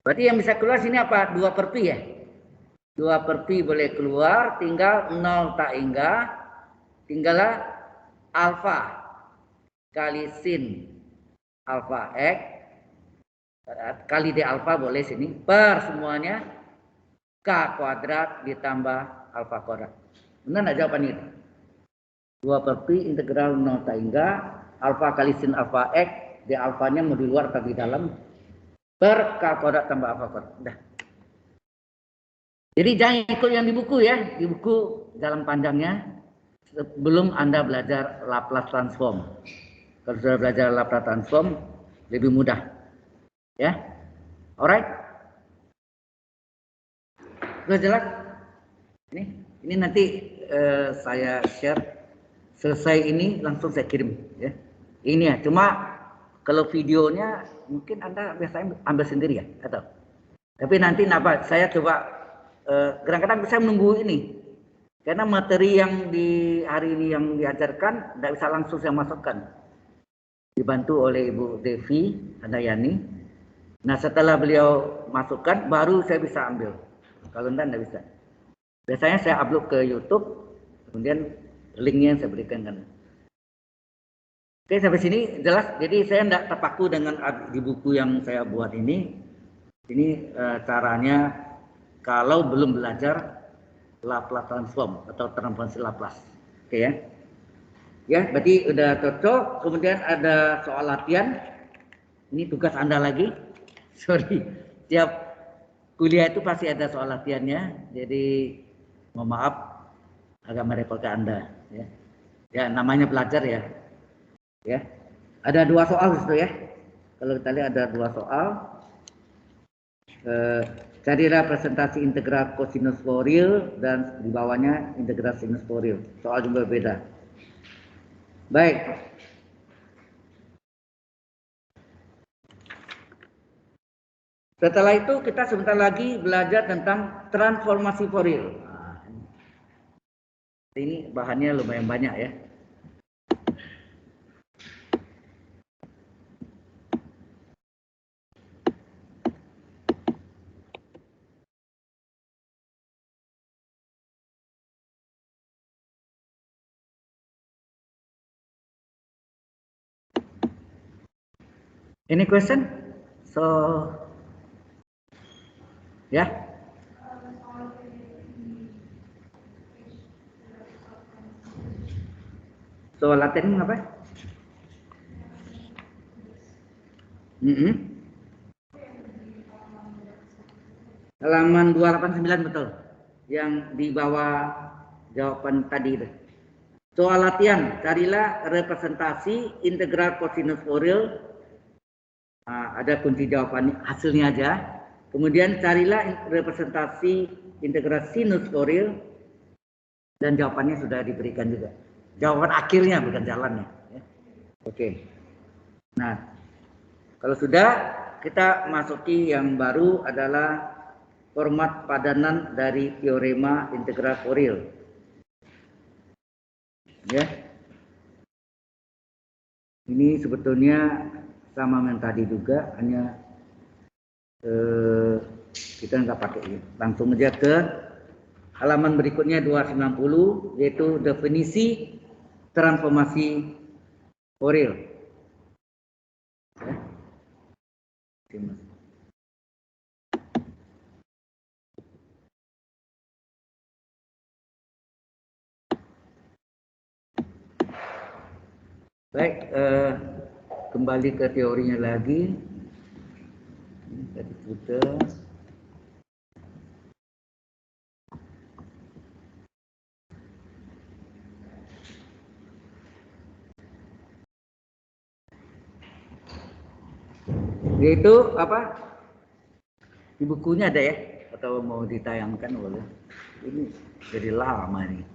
Berarti yang bisa keluar sini apa? 2 per P ya? 2 per P boleh keluar, tinggal 0 tak hingga, tinggallah alfa kali sin alfa X kali D alfa boleh sini, per semuanya K kuadrat ditambah alfa kuadrat. Benar nggak jawabannya itu? 2 per P integral 0 tak hingga, alfa kali sin alfa X, D alfanya mau di luar atau di dalam, per K kuadrat tambah alfa kuadrat. Udah. Jadi jangan ikut yang di buku ya, di buku jalan panjangnya sebelum Anda belajar Laplace transform. Kalau sudah belajar Laplace transform lebih mudah. Ya. Alright? Sudah jelas? Ini nanti saya share selesai ini langsung saya kirim ya. Ini ya, cuma kalau videonya mungkin Anda biasanya ambil sendiri ya, atau? Tapi nanti saya coba kadang-kadang saya menunggu ini karena materi yang di hari ini yang diajarkan tidak bisa langsung saya masukkan, dibantu oleh Ibu Devi Handayani. Nah setelah beliau masukkan baru saya bisa ambil, kalau tidak bisa. Biasanya saya upload ke YouTube, kemudian linknya saya berikan kan. Oke, sampai sini jelas. Jadi saya tidak terpaku dengan di buku yang saya buat ini. Ini caranya kalau belum belajar Laplace transform atau transformasi Laplace. Oke ya. Ya, berarti udah cocok. Kemudian ada soal latihan. Ini tugas Anda lagi. Sorry. Tiap kuliah itu pasti ada soal latihannya. Jadi mohon maaf agak merepotkan Anda ya. Ya, namanya belajar ya. Ya. Ada 2 soal itu ya. Kalau kita lihat ada 2 soal. Cari representasi integral kosinus Fourier dan di bawahnya integral sinus Fourier. Soal juga beda. Baik. Setelah itu kita sebentar lagi belajar tentang transformasi Fourier. Nah, ini bahannya lumayan banyak ya. Any question? So, ya. So, latihan apa? Halaman 289 betul. Yang di bawah jawaban tadi itu. Soal latihan, carilah representasi integral kosinus Fourier. Nah, ada kunci jawabannya, hasilnya aja. Kemudian carilah representasi integral sinus Fourier dan jawabannya sudah diberikan juga. Jawaban akhirnya bukan jalannya. Ya. Oke. Nah, kalau sudah kita masuki yang baru adalah format padanan dari teorema integral Fourier. Ya. Ini sebetulnya sama yang tadi juga, hanya kita nggak pakai ini. Langsung aja ke halaman berikutnya 290, yaitu definisi transformasi Fourier. Ya. Baik, kembali ke teorinya lagi. Tadi sudah. Yaitu apa? Di bukunya ada ya, atau mau ditayangkan boleh. Ini jadi lama nih.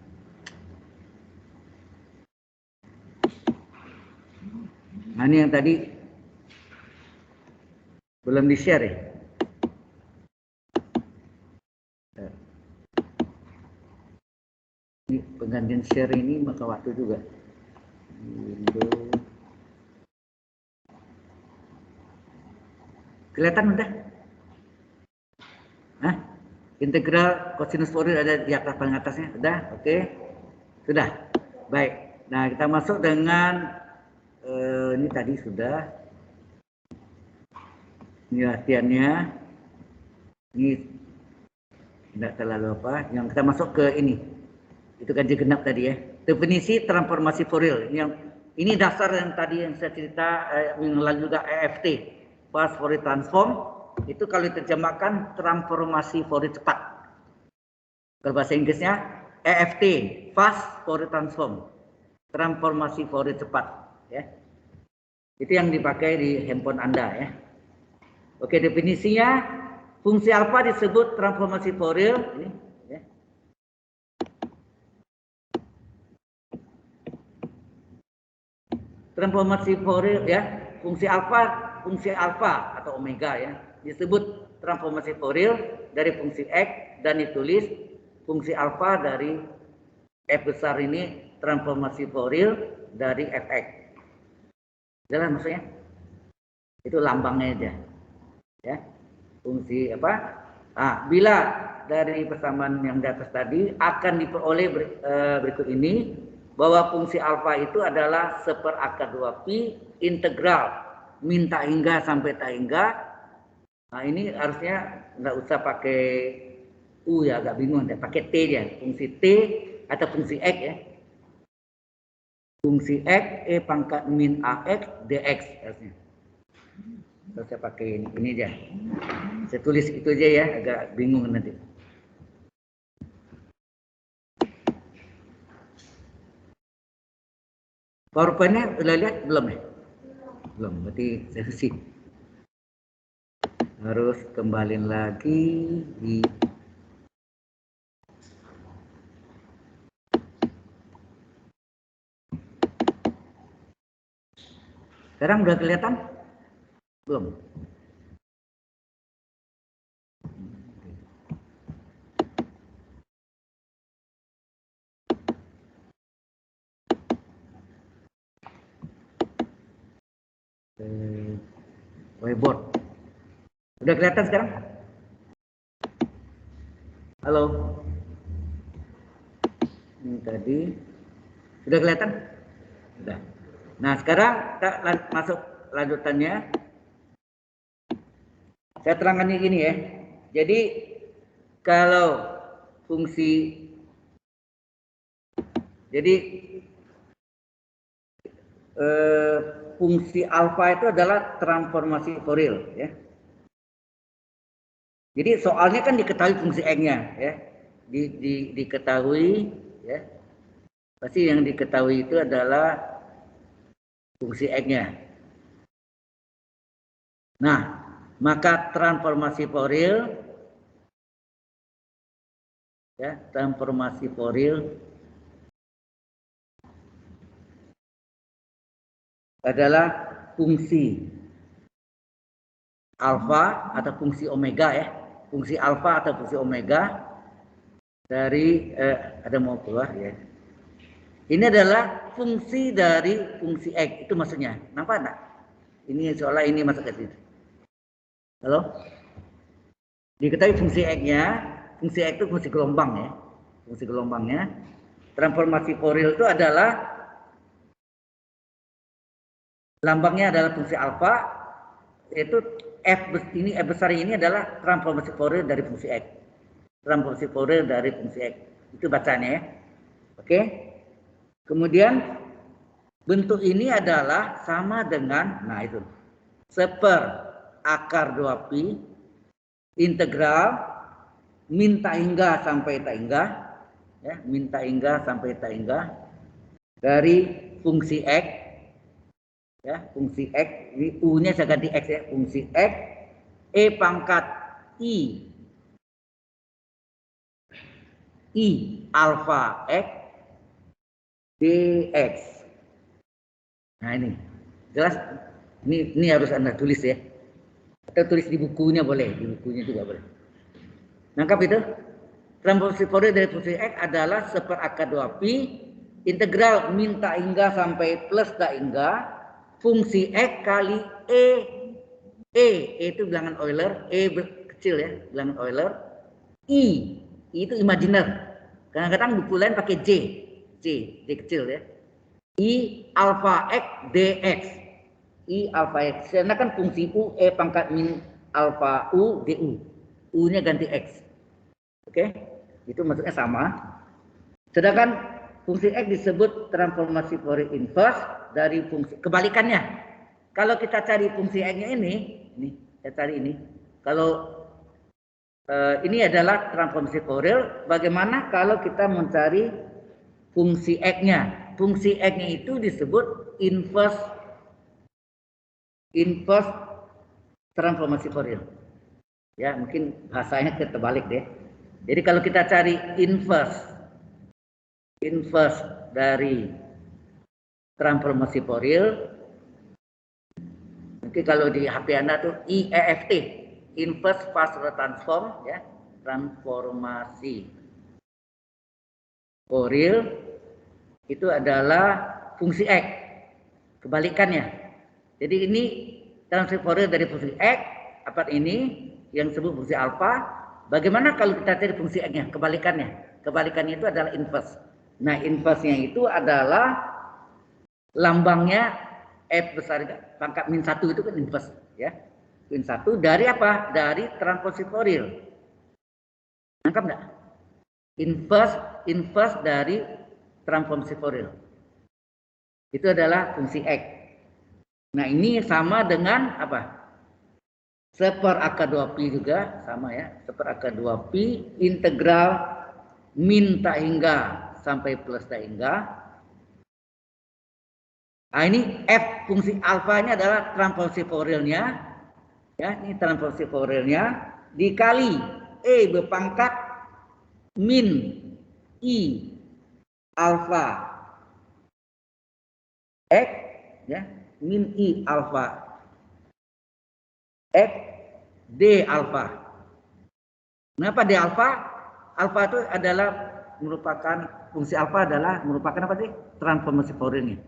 Nah, ini yang tadi belum di-share ya. Ini penggantian share ini maka waktu juga. Windows. Kelihatan udah? Hah? Integral cosinus Fourier ada di atas paling atasnya, udah? Oke, sudah. Baik. Nah, kita masuk dengan ini tadi sudah. Ini latihannya. Ini tidak terlalu apa. Yang kita masuk ke ini. Itu ganjil genap tadi ya. Definisi transformasi Fourier. Ini dasar yang tadi yang saya cerita, yang lalu juga EFT, fast Fourier transform. Itu kalau diterjemahkan transformasi Fourier cepat. Kalau bahasa Inggrisnya EFT, fast Fourier transform, transformasi Fourier cepat. Ya. Itu yang dipakai di handphone Anda ya. Oke, definisinya fungsi alfa disebut transformasi Fourier. Ini, ya. Transformasi Fourier ya, fungsi alfa atau omega ya, disebut transformasi Fourier dari fungsi x dan ditulis fungsi alfa dari f besar ini transformasi Fourier dari fx. Jelas maksudnya? Itu lambangnya aja. Ya. Fungsi apa? Bila dari persamaan yang di atas tadi akan diperoleh berikut ini, bahwa fungsi alfa itu adalah 1/2 pi integral min tak hingga sampai tak hingga. Nah, ini harusnya nggak usah pakai u ya, agak bingung deh, pakai t ya, fungsi t atau fungsi x ya. Fungsi x pangkat min ax dx harusnya. Saya pakai ini aja. Saya tulis itu aja ya, agak bingung nanti. PowerPoint-nya udah lihat belum ya? Belum, berarti saya sih harus kembali lagi di sekarang udah kelihatan? Belum. Whiteboard. Udah kelihatan sekarang? Halo. Ini tadi sudah kelihatan? Sudah. Nah, sekarang kita masuk lanjutannya. Saya terangkan ini ya. Jadi kalau fungsi fungsi alfa itu adalah transformasi Fourier ya. Jadi soalnya kan diketahui fungsi x-nya ya. Diketahui ya. Pasti yang diketahui itu adalah fungsi x-nya. Nah, maka transformasi Fourier ya, transformasi Fourier adalah fungsi alfa atau fungsi omega ya. fungsi alfa atau fungsi omega dari ada mau keluar ya. Ini adalah fungsi dari fungsi X, itu maksudnya. Nampak enggak? Ini seolah ini masuk ke situ. Halo? Diketahui fungsi X-nya, fungsi X itu fungsi gelombang ya. Fungsi gelombangnya. Transformasi Fourier itu adalah lambangnya adalah fungsi alfa, yaitu F besar ini adalah transformasi Fourier dari fungsi X. Transformasi Fourier dari fungsi X. Itu bacanya ya. Oke. Kemudian bentuk ini adalah sama dengan, nah itu, seper akar 2pi integral min tak hingga sampai tak hingga, ya, min tak hingga sampai tak hingga dari fungsi X, ya, fungsi X, ini U-nya saya ganti X ya, fungsi X, E pangkat I alfa X dx. Nah ini jelas, ini harus Anda tulis ya, atau tulis di bukunya boleh, di bukunya juga boleh. Nangkap itu? Transformasi Fourier dari fungsi X adalah seperakar 2pi integral min tak hingga sampai plus tak hingga fungsi X kali E. E itu bilangan Euler, E kecil ya, bilangan Euler. I itu imajiner. Kadang-kadang buku lain pakai J kecil ya. I alfa X dx. I alfa X. Karena kan fungsi U E pangkat min alfa U du. U-nya ganti X. Oke? Itu maksudnya sama. Sedangkan fungsi X disebut transformasi Fourier inverse dari fungsi kebalikannya. Kalau kita cari fungsi X-nya ini saya cari ini. Kalau ini adalah transformasi Fourier, bagaimana kalau kita mencari fungsi X-nya? Fungsi X-nya itu disebut inverse transformasi Fourier. Ya, mungkin bahasanya terbalik deh. Jadi kalau kita cari inverse dari transformasi Fourier, nanti kalau di HP Anda tuh IEFT, inverse Fourier transform ya, transformasi Fourier itu adalah fungsi X, kebalikannya. Jadi ini transformasi Fourier dari fungsi X, apa ini yang disebut fungsi alfa. Bagaimana kalau kita cari fungsi X-nya, kebalikannya? Kebalikannya itu adalah inverse. Nah, inverse-nya itu adalah lambangnya F besar pangkat min 1 itu kan inverse ya. Min 1 dari apa? Dari transformasi Fourier. Nangkap enggak? Inverse dari transformasi Fourier. Itu adalah fungsi X. Nah, ini sama dengan apa? Seperakar 2pi juga sama ya. Seperakar 2pi integral min tak hingga sampai plus tak hingga. Nah, ini F fungsi alfa ini adalah transformasi Fourier-nya. Ya, ini transformasi Fourier-nya dikali E berpangkat min I alfa X ya, min I alfa X D alfa. Kenapa D alfa? Alfa itu adalah merupakan fungsi alfa adalah merupakan apa sih? Transformasi Fourier-nya.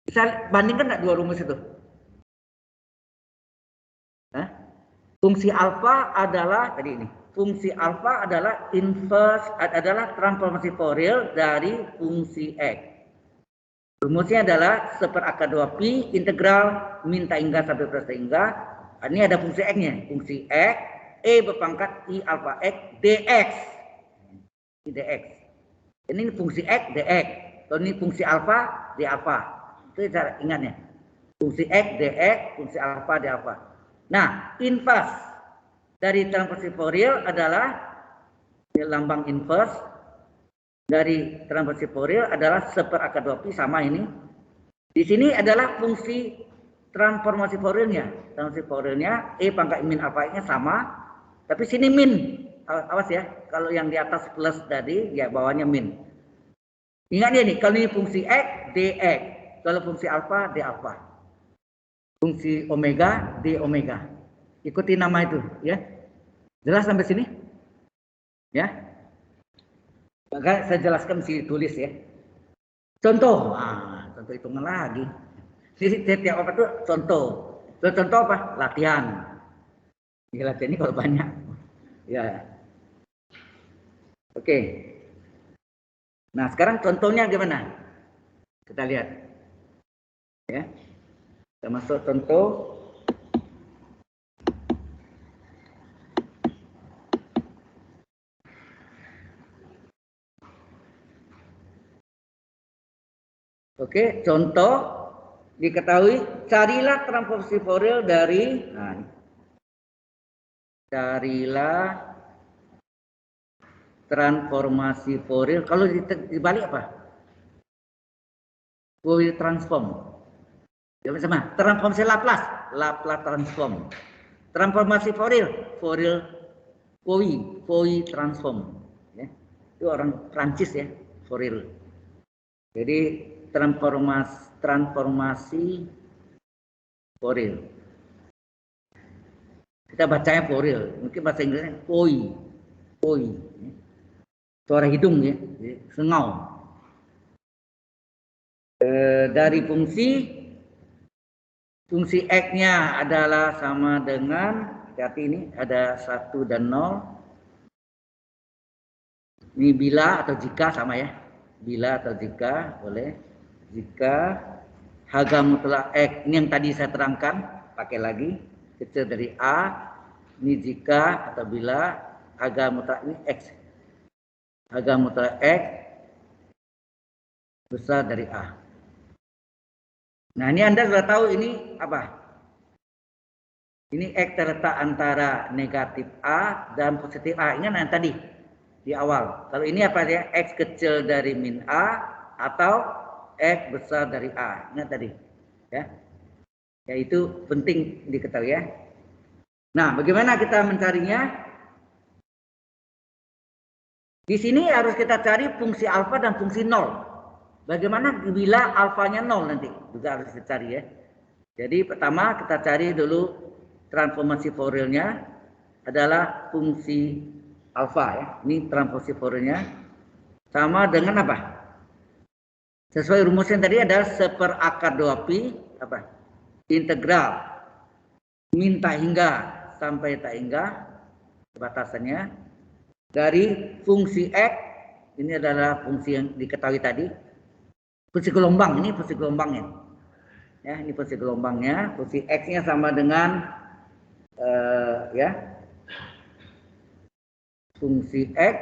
Bisa bandingkan enggak dua rumus itu? Hah? Fungsi alfa adalah tadi ini. Fungsi alfa adalah inverse adalah transformasi Fourier dari fungsi X. Rumusnya adalah seperakar 2pi integral min tak hingga sampai plus tak hingga. Ini ada fungsi X-nya. Fungsi X E berpangkat I alfa X dx. Ini dx. Ini fungsi X dx. Kalau ini fungsi alfa d alfa. Itu cara ingatnya. Fungsi X dx, fungsi alfa d alfa. Nah, inverse dari transformasi Fourier adalah lambang inverse dari transformasi Fourier adalah seperakar 2pi sama ini. Di sini adalah fungsi transformasi Fourier-nya. Transformasi Fourier-nya E pangkat min alfa X-nya sama, tapi sini min. Awas ya, kalau yang di atas plus tadi ya bawahnya min. Ingat ya nih, kalau ini fungsi X dx, kalau fungsi alfa d alfa. Fungsi omega d omega. Ikuti nama itu, ya. Jelas sampai sini? Ya. Maka saya jelaskan mesti tulis ya. Contoh, contoh hitungan lagi. Jadi setiap apa tuh contoh. Contoh apa? Latihan. Ya, latihan ini kalau banyak. Ya. Oke. Nah, sekarang contohnya gimana? Kita lihat. Ya. Kita masuk contoh. Oke, contoh diketahui carilah transformasi Fourier dari carilah transformasi Fourier. Kalau dibalik apa? Fourier transform. Ya sama, transformasi Laplace, Laplace transform. Transformasi Fourier, Fourier transform. Ya. Itu orang Prancis ya, Fourier. Jadi transformasi Fourier. Kita bacanya Fourier, mungkin bahasa Inggrisnya Fourier. Suara hidung ya, sengau. Dari fungsi X-nya adalah sama dengan, hati ini ada 1 dan 0. Ini bila atau jika sama ya. Bila atau jika boleh. Jika harga mutlak X, ini yang tadi saya terangkan, pakai lagi. Kecil dari A. Ini jika atau bila harga mutlak ini X. Harga mutlak X besar dari A. Nah, ini Anda sudah tahu ini apa? Ini X terletak antara negatif A dan positif A. Ingat yang tadi di awal. Kalau ini apa ya? X kecil dari min A atau X besar dari A. Ingat tadi. Ya. Ya, itu penting diketahui ya. Nah, bagaimana kita mencarinya? Di sini harus kita cari fungsi alfa dan fungsi nol. Bagaimana bila alfanya nol nanti? Juga harus kita cari ya. Jadi pertama kita cari dulu transformasi Fourier-nya adalah fungsi alfa ya. Ini transformasi Fourier-nya sama dengan apa? Sesuai rumusnya tadi adalah 1/akar 2pi apa? Integral min tak hingga sampai tak hingga batasannya dari fungsi X, ini adalah fungsi yang diketahui tadi. Fungsi gelombang, ini fungsi gelombangnya. Ya, ini fungsi gelombangnya. Fungsi X-nya sama dengan ya. Fungsi X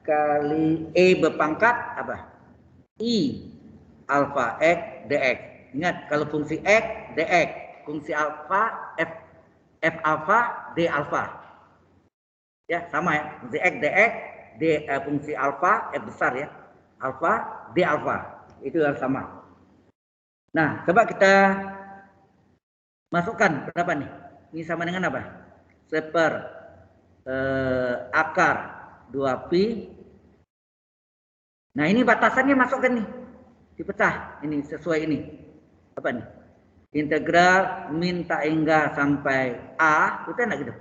kali E berpangkat apa? I alfa X dx. Ingat, kalau fungsi X dx, fungsi alfa F alfa D alfa. Ya, sama ya. Fungsi X dx, fungsi alfa F besar ya. Alfa D alfa. Itu harus sama. Nah, coba kita masukkan berapa nih? Ini sama dengan apa? 1/akar 2pi. Nah, ini batasannya masukkan nih. Dipecah. Ini sesuai ini. Apa nih? Integral min tak hingga sampai A. Itu enak gitu.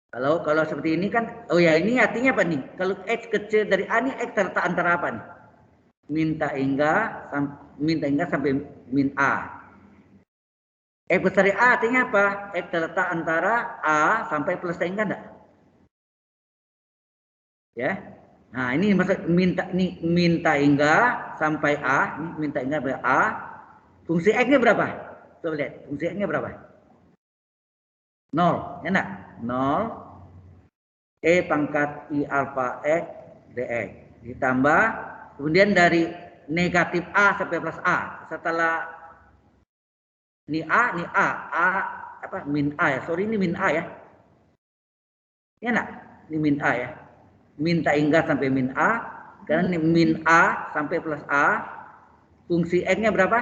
Kalau seperti ini kan, oh ya, ini artinya apa nih? Kalau X kecil dari A nih, X terletak antara apa nih? Min tak hingga sampai min A. X besar dari A artinya apa? X terletak antara A sampai plus tak hingga enggak? Ya. Nah, ini maksud minta hingga sampai A, ini minta hingga sampai A. Fungsi X-nya berapa? Coba lihat, fungsi X-nya berapa? 0, ya enggak? 0 E pangkat I alfa X dx ditambah kemudian dari negatif A sampai plus A. Setelah ini A apa min A ya. Sorry, ini min A ya. Ya enggak? Ini min A ya. Min tak hingga sampai min A. Karena ini min A sampai plus A. Fungsi X-nya berapa?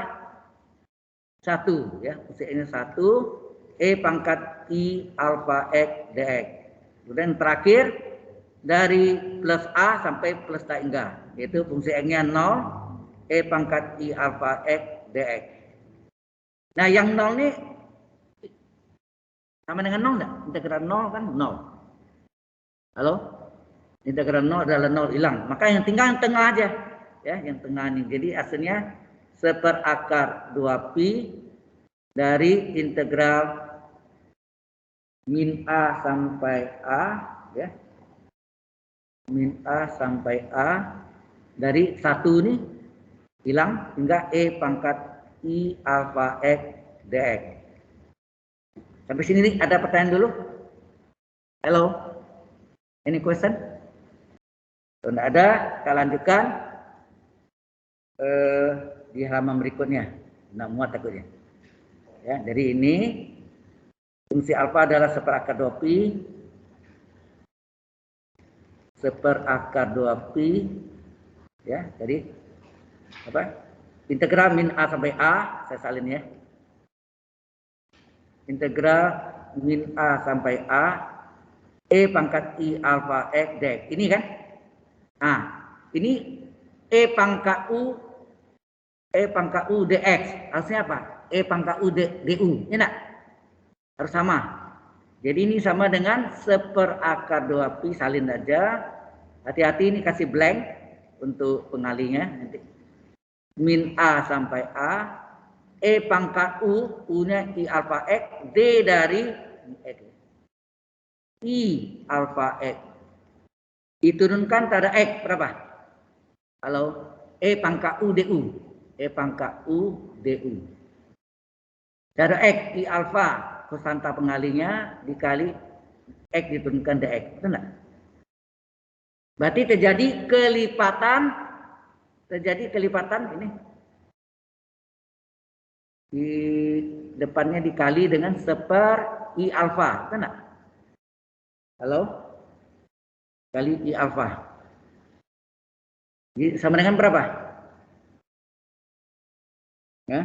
1 ya. Fungsi X-nya 1. E pangkat I alfa X dx. Kemudian terakhir dari plus A sampai plus tak hingga, yaitu fungsi X-nya 0, E pangkat I alfa X dx. Nah, yang 0 ini Sama dengan 0 enggak? Integral 0 kan 0. Halo? Integral 0 adalah 0 hilang. Maka yang tinggal yang tengah aja. Ya, yang tengah ini. Jadi hasilnya seperakar 2pi dari integral min A sampai A, ya. Min A sampai A dari 1 nih hilang hingga E pangkat I alfa X dx. Sampai sini nih ada pertanyaan dulu? Hello? Any question? Kalau tidak ada, kita lanjutkan di halaman berikutnya. Tidak muat takutnya. Ya, dari ini fungsi alfa adalah seperakar 2pi. Seperakar 2pi. Ya, jadi apa? Integral min A sampai A, saya salin ya. Integral min A sampai A E pangkat I alfa X dx. Ini kan? Nah, ini E pangkat U dx. Harusnya apa? E pangkat U du. Ya enggak? Harus sama. Jadi ini sama dengan seperakar 2pi, salin aja. Hati-hati ini kasih blank untuk pengalinya nanti. Min A sampai A E pangkat U-nya I alfa X, D dari I alfa X. Diturunkan pada X berapa? Kalau E pangkat U du. E pangkat U du. Pada X I alfa, konstanta pengalinya dikali X diturunkan dx. Betul enggak? Berarti terjadi kelipatan ini. Di depannya dikali dengan seper I alfa, betul enggak? Halo? Kali I alfa. Jadi sama dengan berapa? Ya.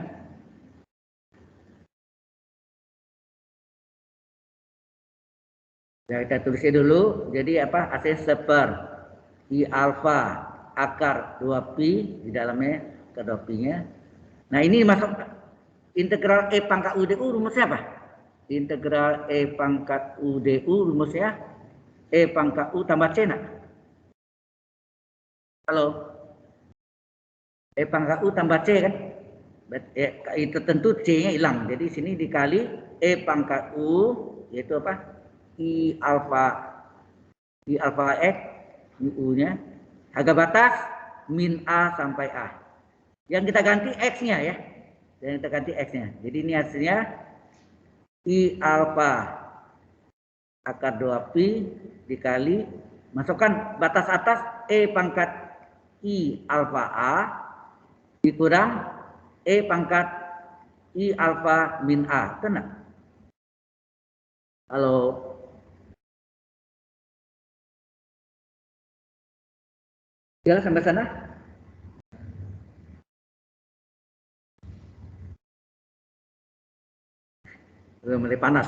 Ya, kita tulisnya dulu. Jadi apa? Hasil seper I alfa akar 2pi di dalamnya akar 2pi-nya. Nah, ini masuk integral E pangkat U du rumusnya apa? Integral E pangkat U du rumusnya E pangkat U tambah C nak? Halo? E pangkat U tambah C kan? Itu tentu C-nya hilang. Jadi sini dikali E pangkat U, yaitu apa? I alfa X, U-nya. Harga batas min A sampai A. Yang kita ganti X-nya ya. Yang kita ganti X-nya. Jadi ini hasilnya I alfa akar 2pi dikali, masukkan batas atas E pangkat I alfa A dikurang E pangkat I alfa min A. Betul enggak? Halo? Jelas sampai sana? Udah mulai panas.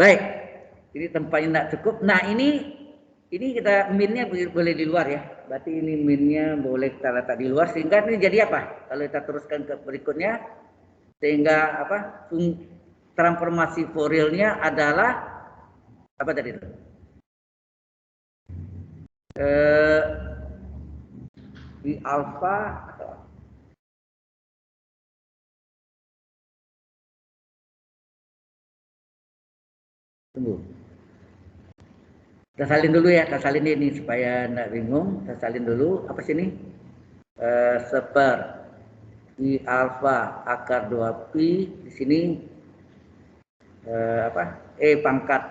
Baik, ini tempatnya tidak cukup. Nah, ini kita minnya boleh di luar ya. Berarti ini minnya boleh kita letak di luar, sehingga ini jadi apa? Kalau kita teruskan ke berikutnya, sehingga apa? Transformasi Fourier-nya adalah apa tadi itu? I alfa atau tunggu. Kita salin dulu ya, kita salin ini supaya tidak bingung. Kita salin dulu apa sini? Seper I alfa akar 2pi di sini apa? E pangkat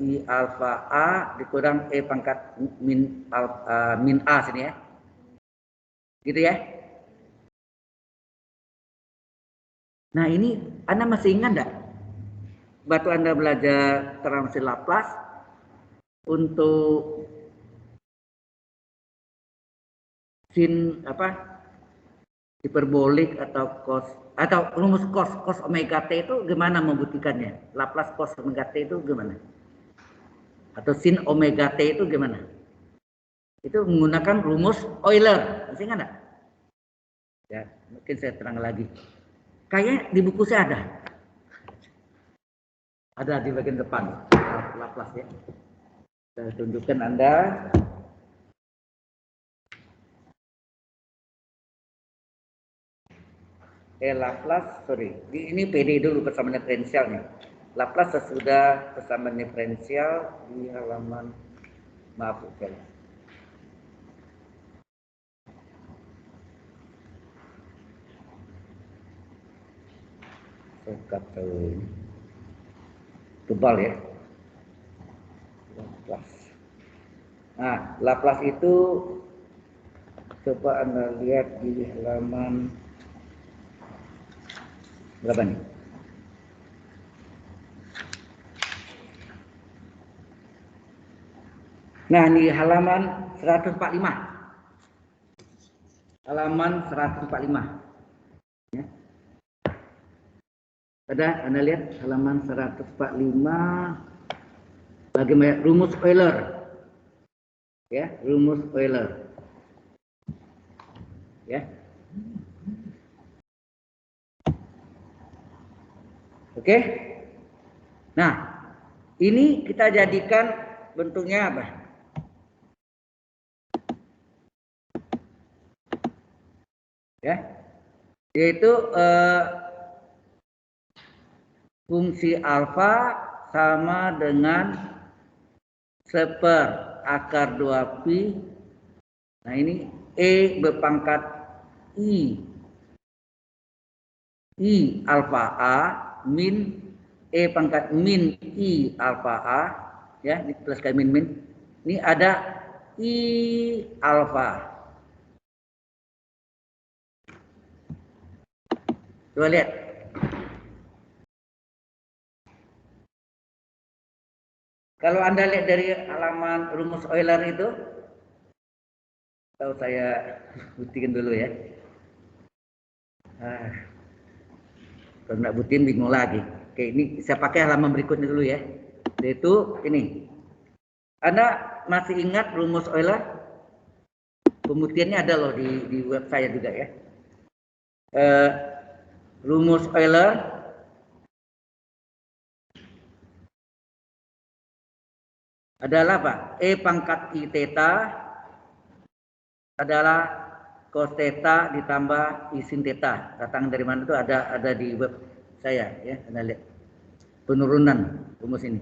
I alfa A dikurang E pangkat min A sini ya. Gitu ya. Nah, ini Anda masih ingat enggak? Waktu Anda belajar transformasi Laplace untuk sin apa? Hiperbolik atau cos atau rumus cos omega t itu gimana membuktikannya? Laplace cos omega t itu gimana? Atau sin omega t itu gimana? Itu menggunakan rumus Euler, masih ingat enggak? Ya, mungkin saya terang lagi. Kayaknya di buku saya ada. Ada di bagian depan. Laplace ya. Saya tunjukkan Anda. Laplace, sorry. Ini PD dulu persamaan diferensialnya. Laplace sesudah persamaan diferensial di halaman, maaf bukan. Saya kata tebal ya. Laplace. Nah, Laplace itu coba Anda lihat di halaman berapa nih? Nah, di halaman 145. Halaman 145. Ya. Ada, Anda lihat halaman 145. Bagaimana rumus Euler. Ya, rumus Euler. Ya. Oke. Nah, ini kita jadikan bentuknya apa? Ya. Yaitu fungsi alfa sama dengan seper akar 2pi. Nah, ini E berpangkat I alfa A min E pangkat min I alfa A, ya, ini plus kayak min. Ini ada I alfa. Coba lihat. Kalau Anda lihat dari halaman rumus Euler itu, tahu saya buktikan dulu ya. Kalau nggak buktiin bingung lagi. Oke, ini saya pakai halaman berikutnya dulu ya. Yaitu ini. Anda masih ingat rumus Euler? Pembuktiannya ada loh di web saya juga ya. Rumus Euler adalah apa? E pangkat I theta adalah cos theta ditambah I sin theta. Datang dari mana itu ada di web saya ya. Anda lihat penurunan rumus ini.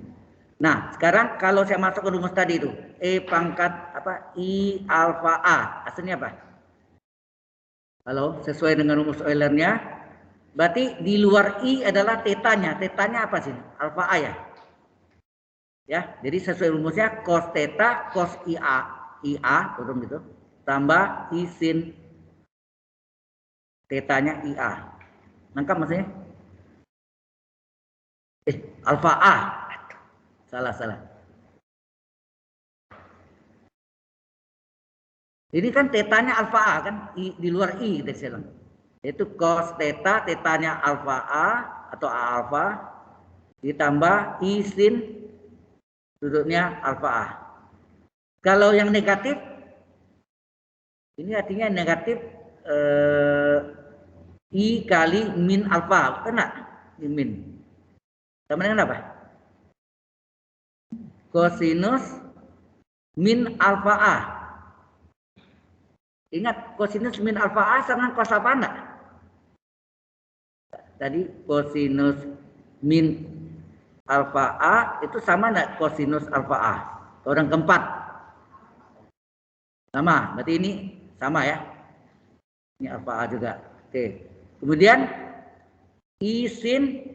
Nah, sekarang kalau saya masuk ke rumus tadi itu, E pangkat apa? I alfa A. Hasilnya apa? Halo, sesuai dengan rumus Euler-nya. Berarti di luar I adalah tetanya. Tetanya apa sih? Alfa A ya? Ya, jadi sesuai rumusnya cos theta cos IA turun gitu, tambah I sin tetanya IA. Nangkap maksudnya? Alfa A. Salah. Ini kan tetanya alfa A kan, di luar I tadi saya bilang. Itu cos theta, tetanya alfa A atau A alfa ditambah I sin duduknya alfa A. Kalau yang negatif, ini artinya negatif I kali min alfa, kena min. Sama dengan apa? Kosinus min alfa A. Ingat, kosinus min alfa A sama cos apa enggak? Tadi kosinus min alfa A itu sama enggak kosinus alfa A? Orang keempat. Sama, berarti ini sama ya. Ini alfa A juga. Oke. Kemudian I sin,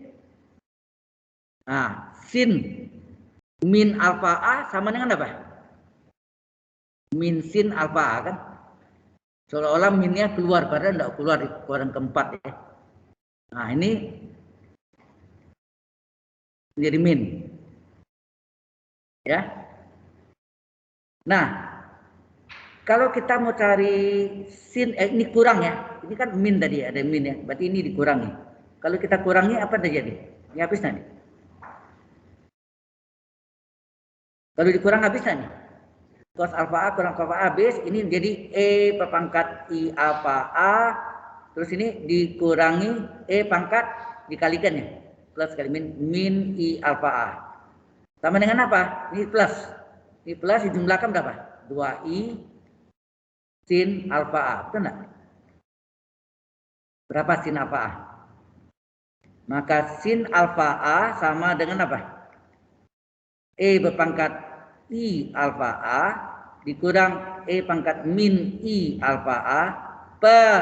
nah sin min alfa A sama dengan apa? Min sin alfa A kan? Seolah-olah minnya keluar, padahal tidak keluar di orang keempat ya. Nah ini menjadi min, ya. Nah kalau kita mau cari sin, ini kurang ya. Ini kan min tadi ada min ya, berarti ini dikurangi. Kalau kita kurangi apa terjadi? Ini habis nanti. Kalau dikurang habis nanti. Cos alfa A kurang alfa A habis, ini menjadi E per pangkat I alfa A Terus ini dikurangi E pangkat dikalikan ya. Plus kali min I alfa A. Sama dengan apa? Ini plus. Ini plus dijumlahkan berapa? 2I sin alfa A. Betul enggak? Berapa sin alfa A? Maka sin alfa A sama dengan apa? E berpangkat I alfa A dikurang E pangkat min I alfa A per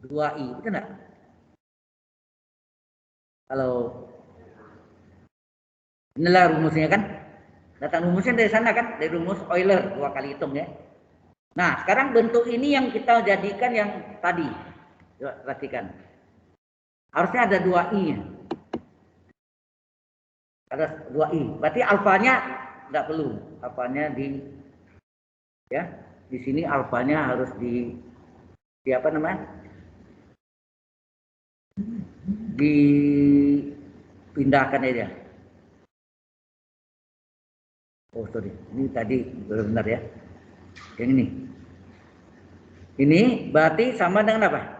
2I. Betul enggak? Kalau inilah rumusnya kan? Datang rumusnya dari sana kan? Dari rumus Euler 2 kali hitung ya. Nah, sekarang bentuk ini yang kita jadikan yang tadi. Coba perhatikan. Harusnya ada 2i-nya. Ada 2i. Berarti alfanya tidak perlu. Alfanya di ya, di sini alfanya harus di apa namanya? Dipindahkan aja. Oh, sorry. Ini tadi benar ya. Yang ini. Ini berarti sama dengan apa?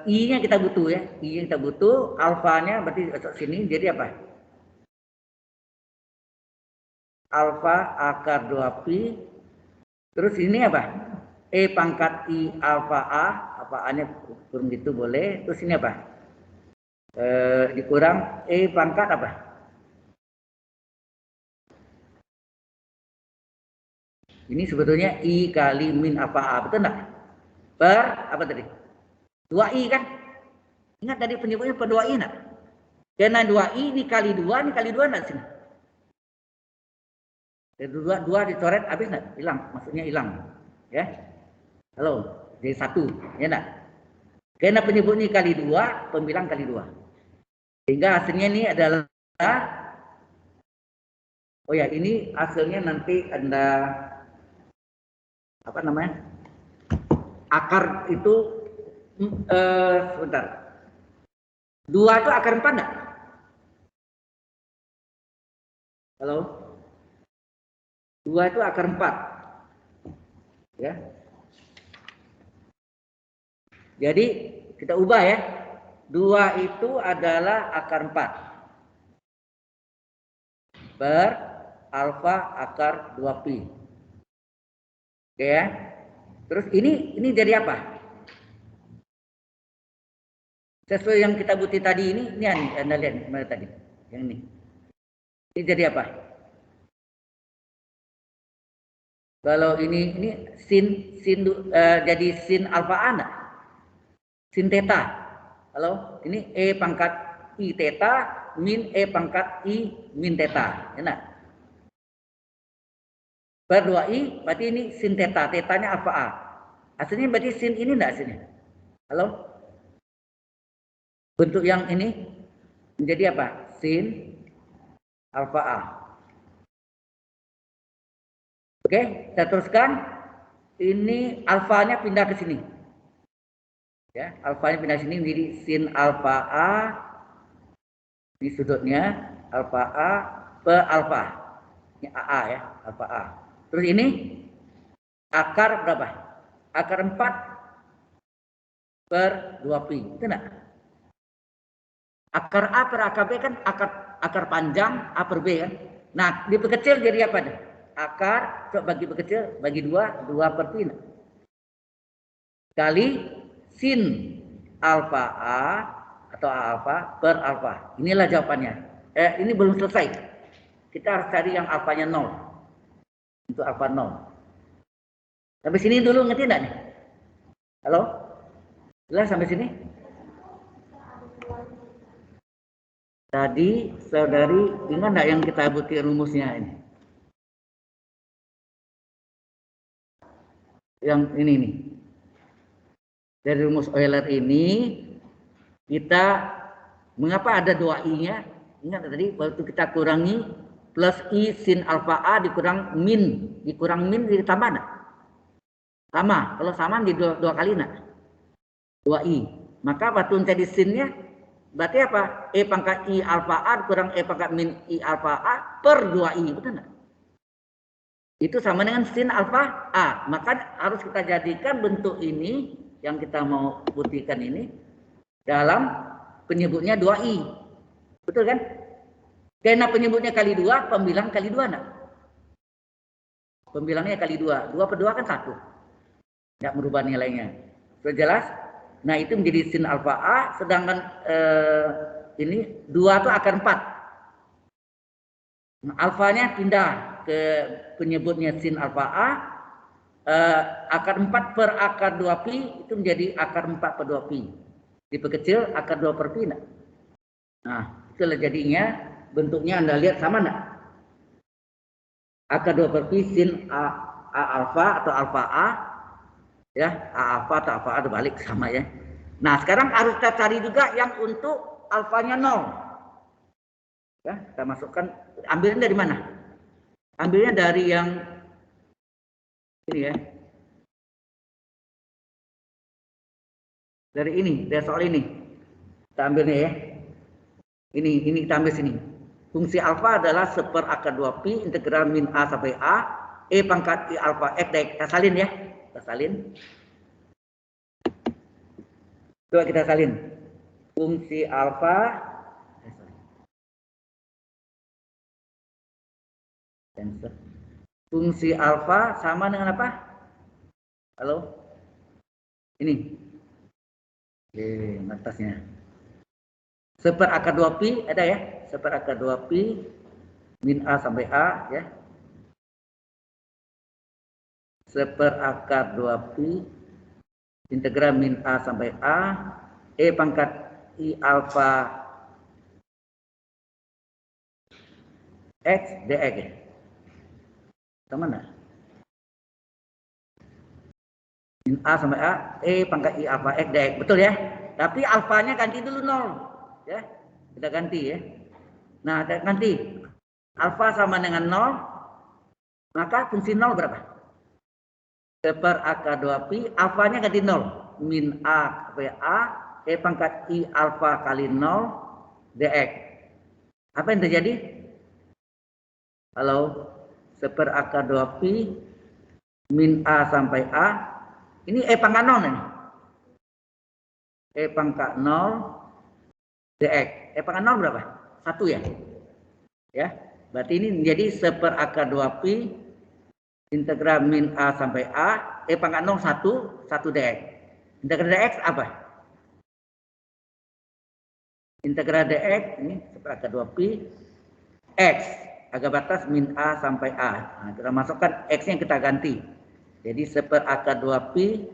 I-nya kita butuh ya. I-nya kita butuh, alfanya berarti masuk sini jadi apa? Alfa akar 2pi. Terus ini apa? E pangkat I alfa A. Alfa A-nya kurang gitu boleh. Terus ini apa? Dikurang E pangkat apa? Ini sebetulnya I kali min alfa A. Betul enggak? Per apa tadi? 2i kan? Ingat tadi penyebutnya per 2i enggak? Karena 2i ini kali 2 enggak sini? Dari 2 dicoret habis enggak? Hilang, maksudnya hilang. Ya. Halo, jadi 1, ya enggak? Karena penyebut ini kali 2, pembilang kali 2. Sehingga hasilnya ini adalah oh ya, ini hasilnya nanti Anda apa namanya? Akar itu sebentar. 2 itu akar 4 enggak? Halo? 2 itu akar 4. Ya. Jadi kita ubah ya. 2 itu adalah akar 4. Per alfa akar 2pi. Oke ya. Terus ini jadi apa? Sesuai yang kita butuh tadi ini Anda lihat mana tadi? Yang ini. Ini jadi apa? Kalau ini sin jadi sin alfa A enggak? Sin theta. Halo, ini E pangkat I theta min E pangkat I min theta. Enak. Per 2i berarti ini sin theta. Thetanya alfa A. Hasilnya berarti sin ini enggak hasilnya? Halo? Bentuk yang ini menjadi apa? Sin alfa A. Oke, kita teruskan. Ini alfanya pindah ke sini. Ya, alfanya pindah ke sini menjadi sin alfa A di sudutnya alfa A per alfa. Ini AA ya, alfa A. Terus ini akar berapa? Akar 4 per 2pi. Itu enggak? Akar A per akar B kan akar panjang A per B kan. Nah, diperkecil jadi apa nih? Akar, coba bagi perkecil, bagi 2 per pi. Kali sin alfa A atau A alfa per alfa. Inilah jawabannya. Ini belum selesai. Kita harus cari yang alfanya 0. Untuk alfa 0. Sampai sini dulu ngerti enggak nih? Halo? Jelas sampai sini? Tadi saudari ingat enggak yang kita butuh rumusnya ini? Yang ini nih. Dari rumus Euler ini kita mengapa ada 2i-nya? Ingat tadi waktu kita kurangi plus i sin alfa A dikurang min jadi tambah enggak? Sama. Kalau sama di 2 kali enggak? 2i. Maka waktu jadi sinnya berarti apa? E pangkat I alfa A kurang E pangkat min I alfa A per 2i. Betul enggak? itu sama dengan sin alfa A. Maka harus kita jadikan bentuk ini yang kita mau buktikan ini dalam penyebutnya 2i. Betul kan? Karena penyebutnya kali 2, pembilang kali 2 enggak? Pembilangnya kali 2. 2 per 2 kan 1. Enggak merubah nilainya. Sudah jelas? Nah, itu menjadi sin alfa A, sedangkan ini 2 itu akar 4. Nah, alfanya pindah ke penyebutnya sin alfa A, akar 4 per akar 2 pi itu menjadi akar 4 per 2 pi. Diperkecil akar 2 per pi enggak? Nah, itulah jadinya bentuknya Anda lihat sama enggak? Akar 2 per pi sin A alfa atau alfa A, ya, A alfa atau alfa A terbalik sama ya. Nah, sekarang harus kita cari juga yang untuk alfanya 0. Ya, kita masukkan, ambilnya dari mana? Ambilnya dari yang ini ya. Dari ini, dari soal ini. Kita ambilnya ya. Ini kita ambil sini. Fungsi alfa adalah 1 per akar 2 pi integral min A sampai A, E pangkat I alfa X dx. Kita salin ya. Kita salin. Coba kita salin. Fungsi alfa fungsi alfa sama dengan apa? Halo? Ini. Atasnya. 1 per akar 2 pi ada ya? 1 per akar 2 pi min A sampai A ya. 1 per akar 2 pi integral min A sampai A, E pangkat I alfa X dx ya. Mana? Min A sampai A, E pangkat I alfa X dx. Betul ya? Tapi alfanya ganti dulu 0. Ya. Kita ganti ya. Nah, ganti. Alfa sama dengan 0. Maka fungsi 0 berapa? 1 per akar 2 pi, alfanya ganti 0. Min A sampai A, E pangkat I alfa kali 0 dx. Apa yang terjadi? Halo? 1 per akar 2 pi min A sampai A. Ini E pangkat 0 ini. E pangkat 0 dx. E pangkat 0 berapa? 1 ya? Ya. Berarti ini menjadi 1 per akar 2 pi integral min A sampai A. E pangkat 0 1 dx. Integral dx apa? Integral dx ini 1 per akar 2 pi X. Agak batas min A sampai A. Nah, kita masukkan X-nya kita ganti. Jadi 1 per akar 2 pi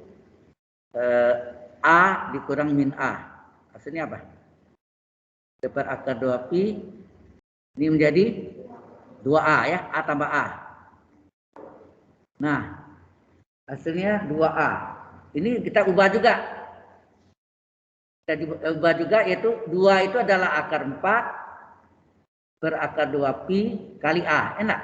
A dikurang min A. Hasilnya apa? 1 per akar 2 pi ini menjadi 2A ya. A tambah A. Nah, hasilnya 2A. Ini kita ubah juga. Kita ubah juga yaitu 2 itu adalah akar 4 per akar 2 pi kali A, enak?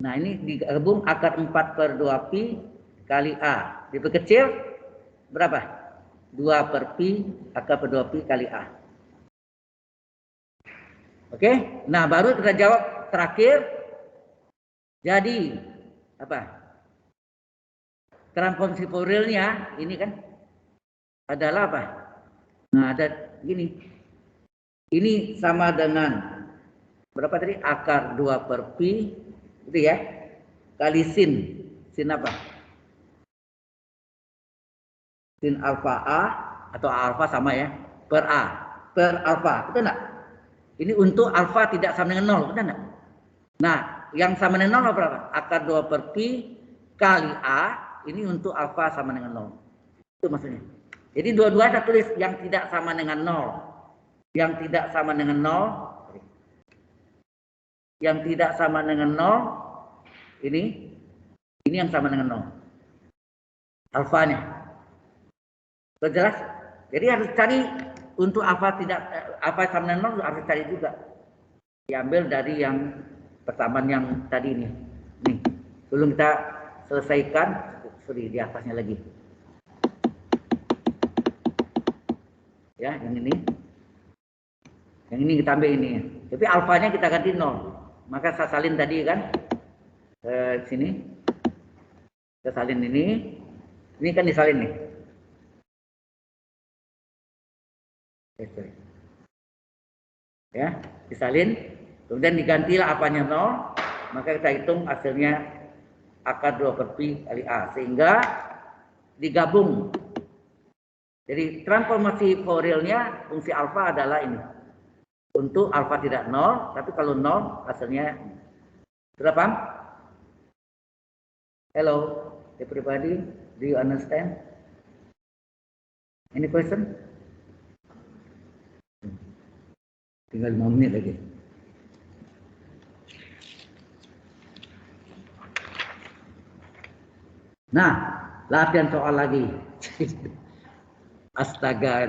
Nah, ini digabung akar 4 per 2 pi kali A. Diperkecil berapa? 2 per pi akar per 2 pi kali A. Oke? Nah, baru kita jawab terakhir. Jadi, apa? Transformasi Fourier-nya ini kan adalah apa? Nah, ada gini. Ini sama dengan berapa tadi? Akar 2 per pi itu ya. Kali sin. Sin apa? Sin alfa A atau alfa sama ya. Per A. Per alfa. Betul enggak? Ini untuk alfa tidak sama dengan 0. Betul enggak? Nah, yang sama dengan 0 berapa? Akar 2 per pi kali A. Ini untuk alfa sama dengan 0. Itu maksudnya. Jadi dua-dua saya tulis yang tidak sama dengan 0. Yang tidak sama dengan 0. Yang tidak sama dengan 0 ini yang sama dengan 0 alfanya. Sudah jelas? Jadi harus cari untuk alfa sama dengan 0 harus cari juga. Diambil dari yang persamaan yang tadi ini. Nih, sebelum kita selesaikan, di atasnya lagi. Ya, yang ini. Yang ini kita ambil ini. Tapi alfanya kita ganti 0. Maka saya salin tadi kan. sini. Kita salin ini kan disalin nih. Ya, disalin, kemudian digantilah apanya 0, maka kita hitung hasilnya akar 2/pi kali A, sehingga digabung. Jadi transformasi Fourier-nya fungsi alfa adalah ini. Untuk alfa tidak 0, tapi kalau 0 hasilnya. Sudah paham? Hello, everybody, do you understand? Any question? Tinggal 5 menit lagi. Nah, latihan soal lagi. Astaga.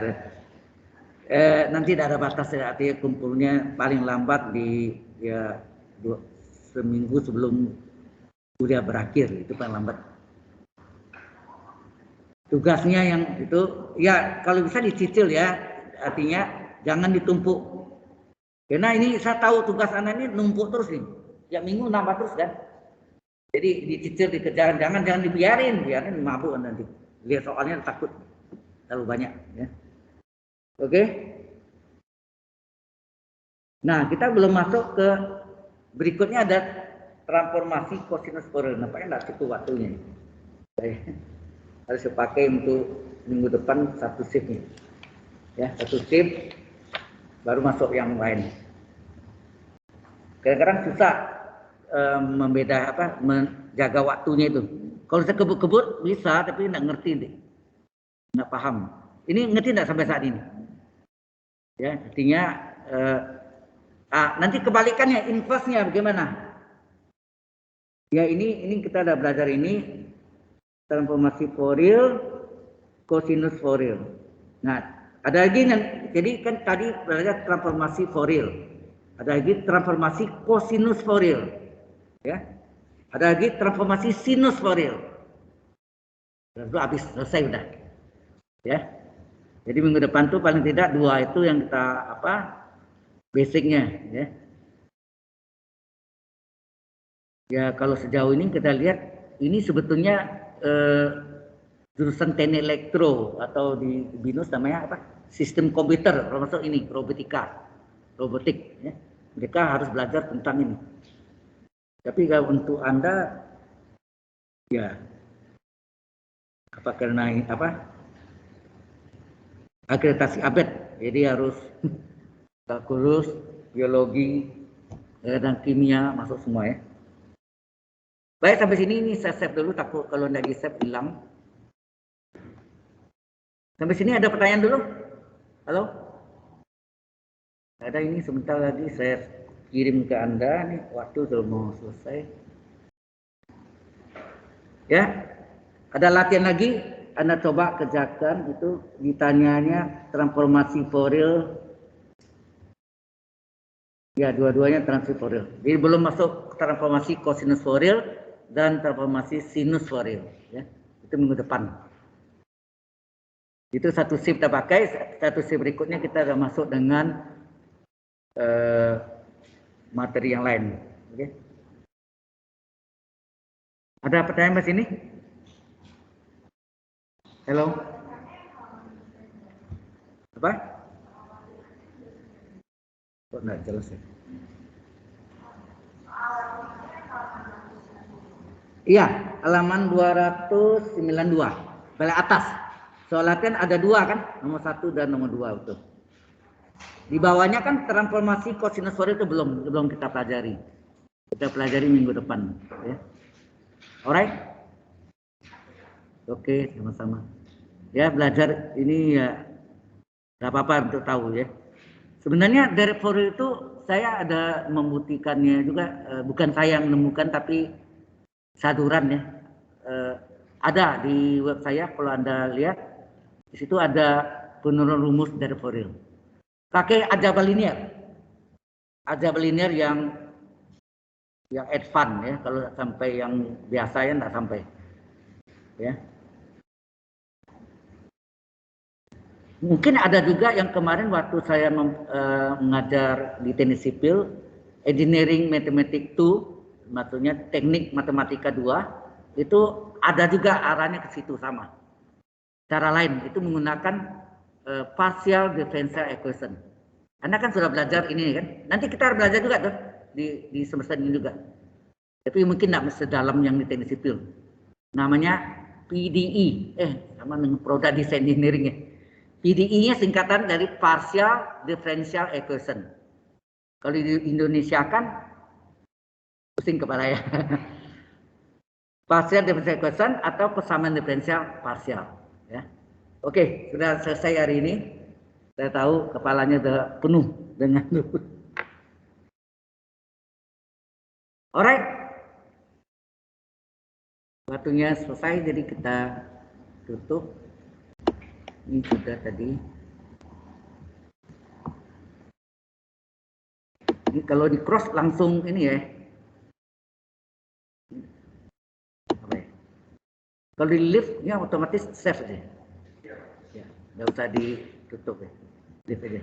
Nanti tidak ada batas, artinya kumpulnya paling lambat di seminggu sebelum kuliah berakhir, itu paling lambat. Tugasnya yang itu, ya kalau bisa dicicil ya, artinya jangan ditumpuk. Karena ini saya tahu tugas anak ini numpuk terus nih, tiap minggu nambah terus kan. Jadi dicicil, dikejar, jangan dibiarin mabuk nanti. Lihat soalnya takut terlalu banyak ya. Oke. Nah, kita belum masuk ke berikutnya, ada transformasi kosinus Fourier. Nampaknya tidak cukup waktunya. Harus dipakai untuk minggu depan satu shift nih. Ya, satu shift baru masuk yang lain. Kadang-kadang susah menjaga waktunya itu. Kalau saya kebut-kebut bisa, tapi tidak ngerti deh. Nggak paham. Ini ngerti tidak sampai saat ini? Ya, artinya nanti kebalikannya, inverse-nya bagaimana? Ya, ini kita udah belajar ini transformasi Fourier, kosinus Fourier. Nah, ada lagi, jadi kan tadi belajar transformasi Fourier. Ada lagi transformasi kosinus Fourier. Ya. Ada lagi transformasi sinus Fourier. Lalu habis, selesai udah. Ya. Jadi minggu depan tuh paling tidak 2 itu yang kita basicnya ya. Ya, kalau sejauh ini kita lihat ini sebetulnya jurusan teknik elektro atau di BINUS namanya apa? Sistem komputer, termasuk ini robotik ya. Mereka harus belajar tentang ini. Tapi kalau untuk Anda ya karena akreditasi ABET, jadi harus kalkulus, biologi, dan kimia masuk semua ya. Baik, sampai sini ini saya save dulu, takut kalau tidak di save hilang. Sampai sini ada pertanyaan dulu? Halo? Ada, ini sebentar lagi saya kirim ke Anda nih, waktu sudah mau selesai. Ya, ada latihan lagi, Anda coba kerjakan itu, ditanyanya transformasi Fourier. Ya, dua-duanya transformasi Fourier. Jadi belum masuk transformasi kosinus Fourier dan transformasi sinus Fourier. Ya, itu minggu depan. Itu satu shift kita pakai, satu shift berikutnya kita sudah masuk dengan materi yang lain. Oke. Ada pertanyaan di sini? Halo? Apa? Kok enggak jelas ya? Iya, halaman 292, balik atas. Soal latihan ada 2 kan, nomor 1 dan nomor 2 itu. Di bawahnya kan transformasi kosinus Fourier itu belum kita pelajari. Kita pelajari minggu depan. Ya. Alright? Oke, sama-sama. Ya, belajar ini ya nggak apa-apa untuk tahu ya. Sebenarnya dari Fourier itu saya ada membuktikannya juga, bukan saya yang menemukan tapi saduran ya. Ada di web saya, kalau Anda lihat di situ ada penurunan rumus dari Fourier. Pakai aljabar linear yang advance ya, kalau sampai yang biasa ya enggak sampai. Ya. Mungkin ada juga yang kemarin waktu saya mengajar di teknik sipil, engineering mathematics 2, maksudnya teknik matematika 2 itu ada juga arahnya ke situ sama. Cara lain itu menggunakan partial differential equation. Anda kan sudah belajar ini kan. Nanti kita belajar juga tuh di semester ini juga. Tapi mungkin tidak sedalam yang di teknik sipil. Namanya PDE. Sama dengan produk desain engineering ya. PDE-nya singkatan dari partial differential equation. Kalau di Indonesia kan pusing kepala ya. Partial differential equation atau persamaan diferensial partial. Ya. Oke, sudah selesai hari ini. Saya tahu kepalanya sudah penuh dengan alright. Waktunya selesai, jadi kita tutup. Ini sudah tadi. Ini kalau di cross langsung ini ya. Kalau di lift, ini otomatis save aja. Ya, nggak usah ditutup ya. Lift aja.